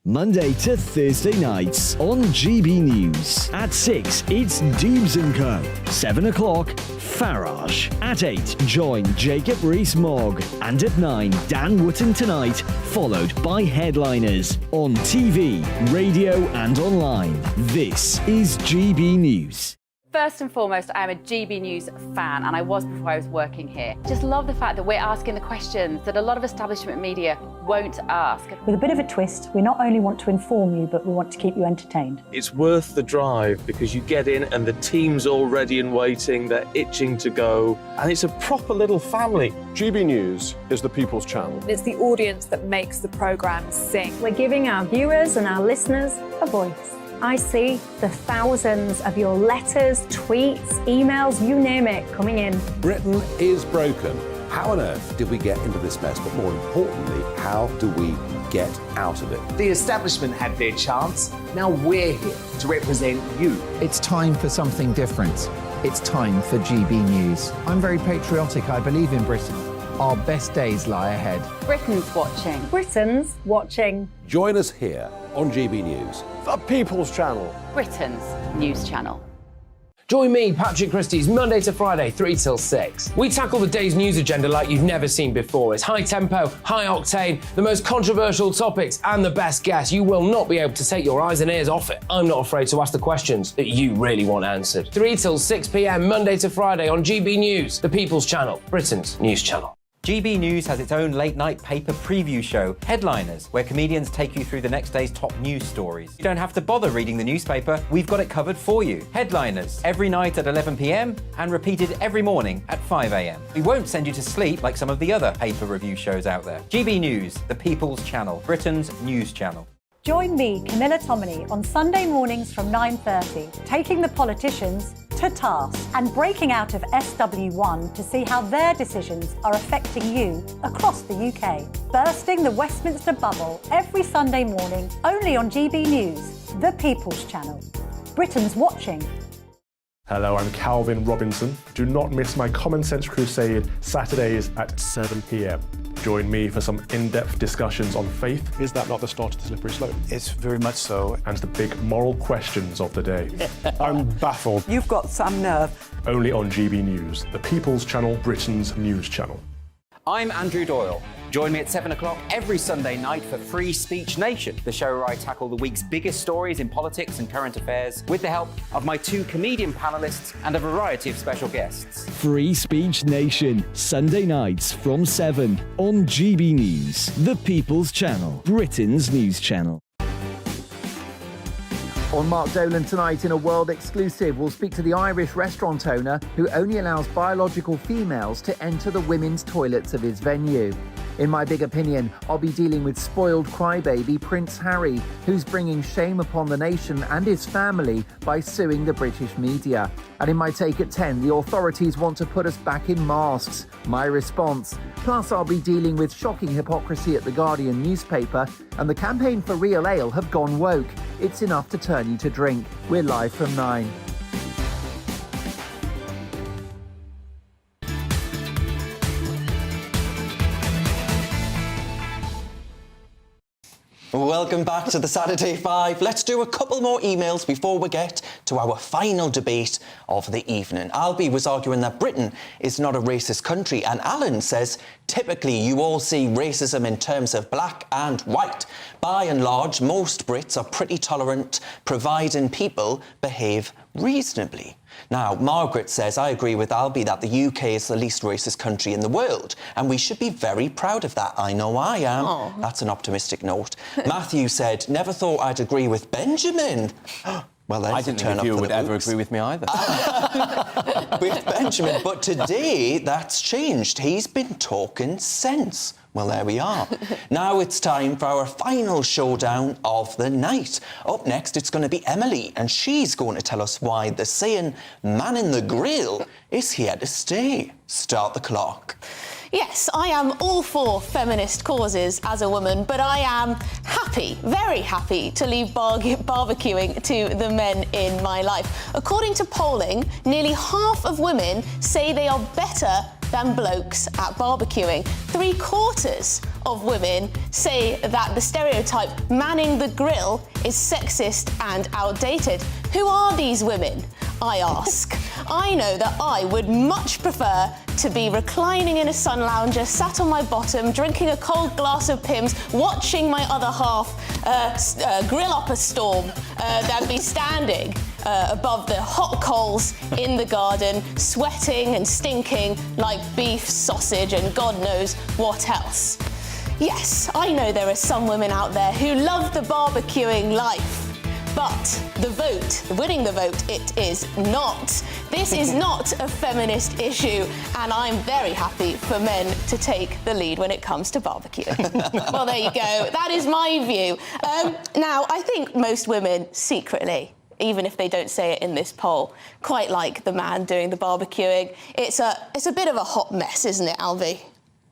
Monday to Thursday nights on GB News. At 6, it's Deebs & Co. 7 o'clock, Farage. At 8, join Jacob Rees-Mogg. And at 9, Dan Wootton Tonight, followed by Headliners. On TV, radio and online. This is GB News. First and foremost, I am a GB News fan, and I was before I was working here. Just love the fact that we're asking the questions that a lot of establishment media won't ask. With a bit of a twist, we not only want to inform you, but we want to keep you entertained. It's worth the drive because you get in and the team's all ready and waiting, they're itching to go, and it's a proper little family. GB News is the People's Channel. It's the audience that makes the programme sing. We're giving our viewers and our listeners a voice. I see the thousands of your letters, tweets, emails, you name it, coming in. Britain is broken. How on earth did we get into this mess? But more importantly, how do we get out of it? The establishment had their chance. Now we're here to represent you. It's time for something different. It's time for GB News. I'm very patriotic. I believe in Britain. Our best days lie ahead. Britain's watching. Britain's watching. Join us here on GB News. The People's Channel. Britain's news channel. Join me, Patrick Christie's, Monday to Friday, 3 till 6. We tackle the day's news agenda like you've never seen before. It's high tempo, high octane, the most controversial topics, and the best guests. You will not be able to take your eyes and ears off it. I'm not afraid to ask the questions that you really want answered. 3 till 6 p.m, Monday to Friday on GB News, the People's Channel, Britain's news channel. GB News has its own late-night paper preview show, Headliners, where comedians take you through the next day's top news stories. You don't have to bother reading the newspaper, we've got it covered for you. Headliners, every night at 11 p.m, and repeated every morning at 5 a.m. We won't send you to sleep like some of the other paper review shows out there. GB News, the People's Channel, Britain's news channel. Join me, Camilla Tominey, on Sunday mornings from 9:30, taking the politicians to task and breaking out of SW1 to see how their decisions are affecting you across the UK. Bursting the Westminster bubble every Sunday morning, only on GB News, the People's Channel. Britain's watching. Hello, I'm Calvin Robinson. Do not miss my Common Sense Crusade Saturdays at 7 p.m. Join me for some in-depth discussions on faith. Is that not the start of the slippery slope? It's very much so. And the big moral questions of the day. I'm baffled. You've got some nerve. Only on GB News, the People's Channel, Britain's news channel. I'm Andrew Doyle. Join me at 7 o'clock every Sunday night for Free Speech Nation, the show where I tackle the week's biggest stories in politics and current affairs with the help of my 2 comedian panellists and a variety of special guests. Free Speech Nation, Sunday nights from 7 on GB News, the People's Channel, Britain's news channel. On Mark Dolan tonight in a world exclusive, we'll speak to the Irish restaurant owner who only allows biological females to enter the women's toilets of his venue. In My Big Opinion, I'll be dealing with spoiled crybaby Prince Harry, who's bringing shame upon the nation and his family by suing the British media. And in My Take at 10, the authorities want to put us back in masks. My response. Plus, I'll be dealing with shocking hypocrisy at the Guardian newspaper, and the campaign for real ale have gone woke. It's enough to turn you to drink. We're live from 9. Welcome back to the Saturday 5. Let's do a couple more emails before we get to our final debate of the evening. Albie was arguing that Britain is not a racist country, and Alan says, typically you all see racism in terms of black and white. By and large, most Brits are pretty tolerant, providing people behave reasonably. Now, Margaret says, I agree with Albie that the UK is the least racist country in the world, and we should be very proud of that. I know I am. Aww. That's an optimistic note. Matthew said, never thought I'd agree with Benjamin. Well, I didn't think you would ever agree with me either. With Benjamin, but today that's changed. He's been talking sense. Well, there we are. Now it's time for our final showdown of the night. Up next, it's going to be Emily, and she's going to tell us why the saying, man in the grill, is here to stay. Start the clock. Yes, I am all for feminist causes as a woman, but I am happy, very happy, to leave barbecuing to the men in my life. According to polling, nearly half of women say they are better than blokes at barbecuing. 3/4 of women say that the stereotype manning the grill is sexist and outdated. Who are these women, I ask? I know that I would much prefer to be reclining in a sun lounger, sat on my bottom, drinking a cold glass of Pimm's, watching my other half grill up a storm, than be standing above the hot coals in the garden, sweating and stinking like beef, sausage, and God knows what else. Yes, I know there are some women out there who love the barbecuing life. But the vote, winning the vote, it is not. This is not a feminist issue, and I'm very happy for men to take the lead when it comes to barbecuing. Well, there you go. That is my view. Now, I think most women secretly, even if they don't say it in this poll, quite like the man doing the barbecuing. It's a bit of a hot mess, isn't it, Alvy?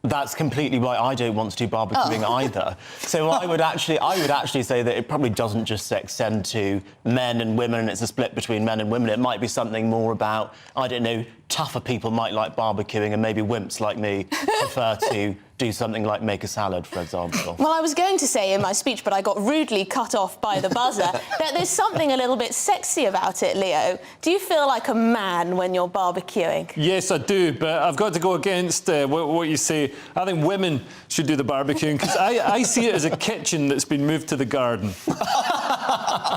That's completely right. I don't want to do barbecuing either. So I would actually say that it probably doesn't just extend to men and women, and it's a split between men and women. It might be something more about, I don't know, tougher people might like barbecuing, and maybe wimps like me prefer to do something like make a salad, for example. Well, I was going to say in my speech, but I got rudely cut off by the buzzer, that there's something a little bit sexy about it, Leo. Do you feel like a man when you're barbecuing? Yes, I do, but I've got to go against what you say. I think women should do the barbecuing, because I see it as a kitchen that's been moved to the garden.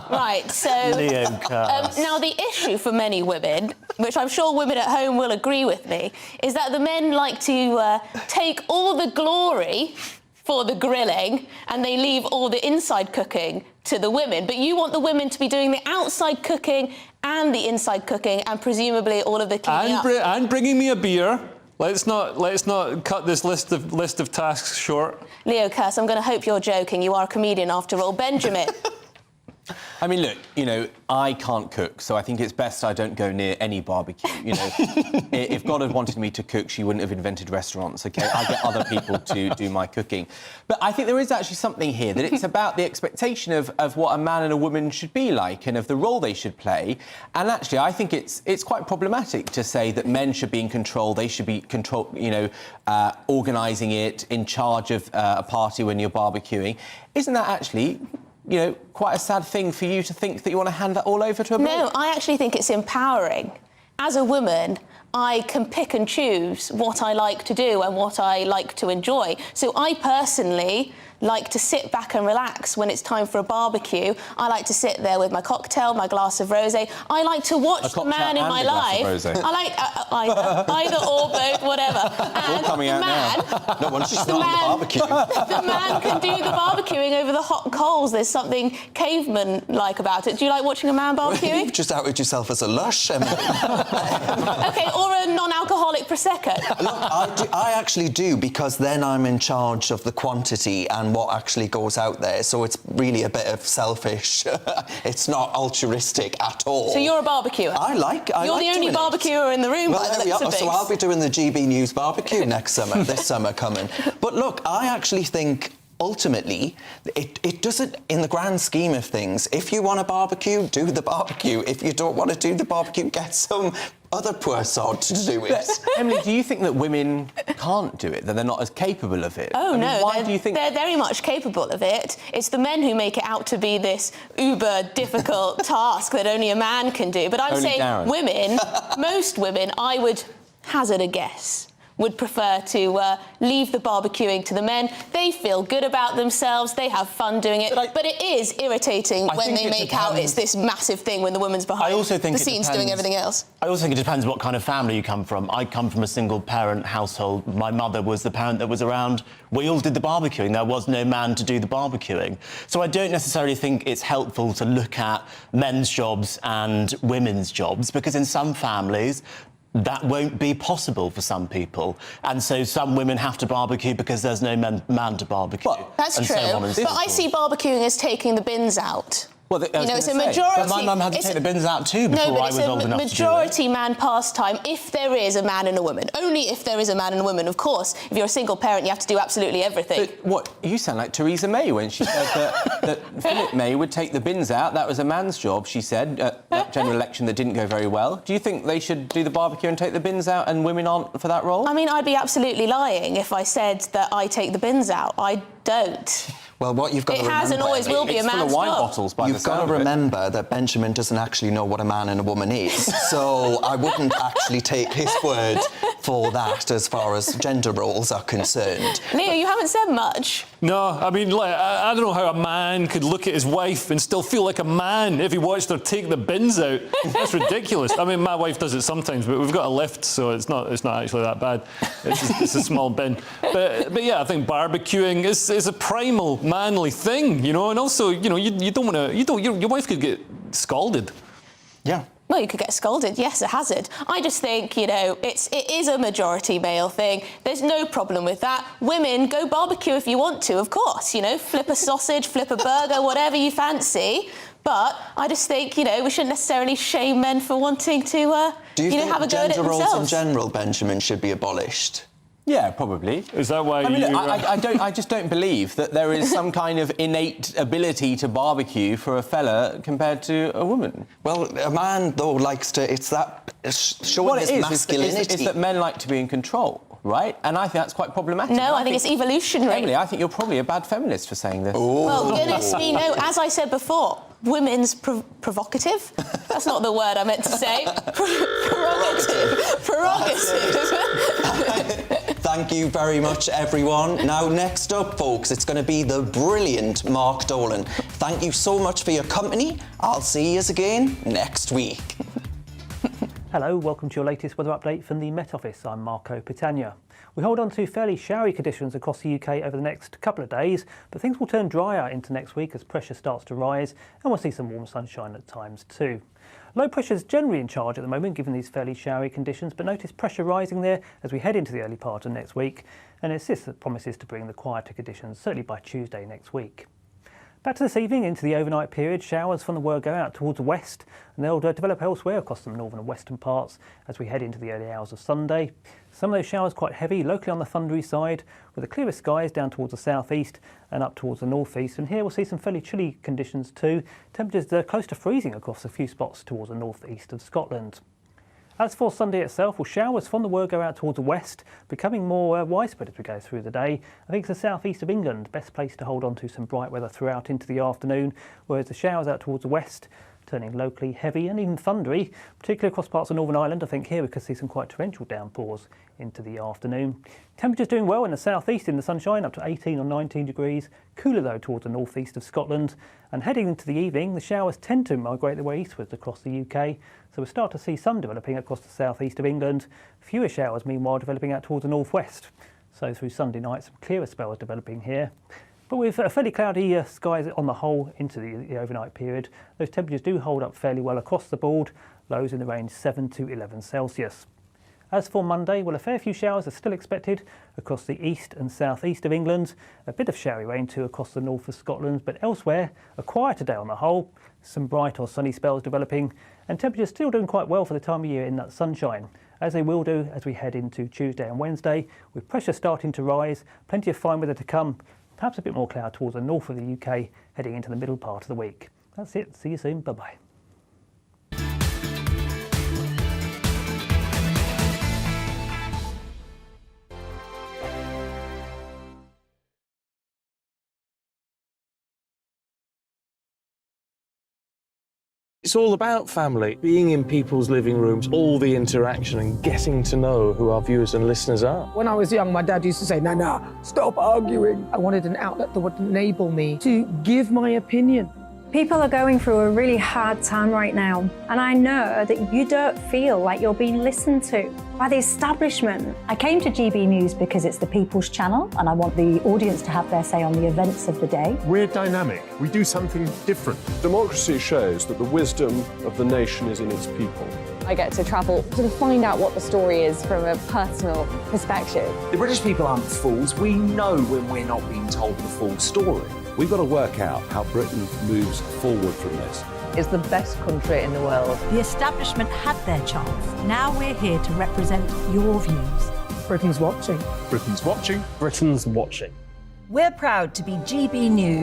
Right, so... Leo curse. Now, the issue for many women, which I'm sure women at home will agree with me, is that the men like to take all the glory for the grilling and they leave all the inside cooking to the women. But you want the women to be doing the outside cooking and the inside cooking and presumably all of the cleaning up. And bringing me a beer. Let's not cut this list of tasks short. Leo Curse, I'm going to hope you're joking. You are a comedian after all. Benjamin. I mean, look, you know, I can't cook, so I think it's best I don't go near any barbecue. You know, if God had wanted me to cook, she wouldn't have invented restaurants, OK? I get other people to do my cooking. But I think there is actually something here, that it's about the expectation of what a man and a woman should be like and of the role they should play. And actually, I think it's quite problematic to say that men should be in control, they should be organising it, in charge of a party when you're barbecuing. Isn't that actually, you know, quite a sad thing for you to think that you want to hand that all over to a bloke? No, I actually think it's empowering. As a woman, I can pick and choose what I like to do and what I like to enjoy. So I personally like to sit back and relax when it's time for a barbecue. I like to sit there with my cocktail, my glass of rosé. I like to watch the man in my life. I like either or both, whatever. It's all coming out now. No wonder she's not on the barbecue. The man can do the barbecuing over the hot coals. There's something caveman-like about it. Do you like watching a man barbecuing? You've just outed yourself as a lush, Emily. OK, or a non-alcoholic Prosecco. Look, I actually do, because then I'm in charge of the quantity and what actually goes out there, so it's really a bit of selfish. It's not altruistic at all. So you're a barbecuer? I like You're the only barbecuer in the room. Well, there we are. So I'll be doing the GB News barbecue next summer, this summer coming. But look, I actually think ultimately, it doesn't, in the grand scheme of things, if you want a barbecue, do the barbecue. If you don't want to do the barbecue, get some other poor sod to do it. Emily, do you think that women can't do it, that they're not as capable of it? Oh, no, why do you think they're very much capable of it? It's the men who make it out to be this uber difficult task that only a man can do. But I'm Only saying Darren. women, most women, I would hazard a guess, would prefer to leave the barbecuing to the men. They feel good about themselves, they have fun doing it, but it is irritating when they make out it's this massive thing when the woman's behind the scenes doing everything else. I also think it depends what kind of family you come from. I come from a single-parent household. My mother was the parent that was around. We all did the barbecuing. There was no man to do the barbecuing. So I don't necessarily think it's helpful to look at men's jobs and women's jobs, because in some families, that won't be possible for some people. And so some women have to barbecue because there's no man to barbecue. That's true, but I see barbecuing as taking the bins out. Well, you know, it's a majority. But my mum had to take the bins out too before I was old enough to do it. It's a majority man pastime if there is a man and a woman. Only if there is a man and a woman, of course. If you're a single parent, you have to do absolutely everything. But what, you sound like Theresa May when she said that Philip May would take the bins out. That was a man's job, she said, that general election that didn't go very well. Do you think they should do the barbecue and take the bins out and women aren't for that role? I mean, I'd be absolutely lying if I said that I take the bins out. I don't. Well, what you've got to remember... It has and always will be a man's job. You've got to remember that Benjamin doesn't actually know what a man and a woman is, so I wouldn't actually take his word for that as far as gender roles are concerned. Leo, you haven't said much. No, I mean, like, I don't know how a man could look at his wife and still feel like a man if he watched her take the bins out. That's ridiculous. I mean, my wife does it sometimes, but we've got a lift, so it's not actually that bad. It's a small bin. But yeah, I think barbecuing is a primal manly thing, you know, and also, you know, you don't want to, your wife could get scalded. Yeah. Well, you could get scolded, yes, a hazard. I just think, you know, it is a majority male thing. There's no problem with that. Women, go barbecue if you want to, of course, you know, flip a sausage, flip a burger, whatever you fancy. But I just think, you know, we shouldn't necessarily shame men for wanting to, Do you think have a go at it gender roles in themselves. general, Benjamin, should be abolished? Yeah, probably. Is that why I just don't believe that there is some kind of innate ability to barbecue for a fella compared to a woman. Well, a man, though, likes to... It's that... showing his masculinity. Is that men like to be in control, right? And I think that's quite problematic. No, I think it's evolutionary. Emily, I think you're probably a bad feminist for saying this. Well, goodness me, no. As I said before, women's provocative? That's not the word I meant to say. Prerogative. Thank you very much, everyone. Now, next up, folks, it's going to be the brilliant Mark Dolan. Thank you so much for your company. I'll see you again next week. Hello, welcome to your latest weather update from the Met Office. I'm Marco Pitania. We hold on to fairly showery conditions across the UK over the next couple of days, but things will turn drier into next week as pressure starts to rise, and we'll see some warm sunshine at times too. Low pressure is generally in charge at the moment given these fairly showery conditions, but notice pressure rising there as we head into the early part of next week, and it's this that promises to bring the quieter conditions, certainly by Tuesday next week. Back to this evening, into the overnight period, showers from the word go out towards the west and they'll develop elsewhere across the northern and western parts as we head into the early hours of Sunday. Some of those showers quite heavy, locally on the thundery side, with the clearest skies down towards the southeast and up towards the northeast. And here we'll see some fairly chilly conditions too. Temperatures close to freezing across a few spots towards the northeast of Scotland. As for Sunday itself, well, showers from the word go out towards the west, becoming more widespread as we go through the day. I think it's the southeast of England, best place to hold on to some bright weather throughout into the afternoon, whereas the showers out towards the west turning locally heavy and even thundery, particularly across parts of Northern Ireland. I think here we could see some quite torrential downpours into the afternoon. Temperatures doing well in the southeast in the sunshine, up to 18 or 19 degrees. Cooler though towards the northeast of Scotland. And heading into the evening, the showers tend to migrate their way eastwards across the UK. So we'll start to see some developing across the southeast of England. Fewer showers meanwhile developing out towards the northwest. So through Sunday night, some clearer spells developing here. But with fairly cloudy skies on the whole into the overnight period, those temperatures do hold up fairly well across the board, lows in the range 7 to 11 Celsius. As for Monday, well, a fair few showers are still expected across the east and southeast of England. A bit of showery rain too across the north of Scotland, but elsewhere, a quieter day on the whole. Some bright or sunny spells developing, and temperatures still doing quite well for the time of year in that sunshine, as they will do as we head into Tuesday and Wednesday, with pressure starting to rise, plenty of fine weather to come. Perhaps a bit more cloud towards the north of the UK heading into the middle part of the week. That's it. See you soon. Bye-bye. It's all about family, being in people's living rooms, all the interaction and getting to know who our viewers and listeners are. When I was young, my dad used to say, Nana, stop arguing. I wanted an outlet that would enable me to give my opinion. People are going through a really hard time right now, and I know that you don't feel like you're being listened to by the establishment. I came to GB News because it's the People's Channel and I want the audience to have their say on the events of the day. We're dynamic. We do something different. Democracy shows that the wisdom of the nation is in its people. I get to travel to find out what the story is from a personal perspective. The British people aren't fools. We know when we're not being told the full story. We've got to work out how Britain moves forward from this. It's the best country in the world. The establishment had their chance. Now we're here to represent your views. Britain's watching. Britain's watching. Britain's watching. We're proud to be GB News.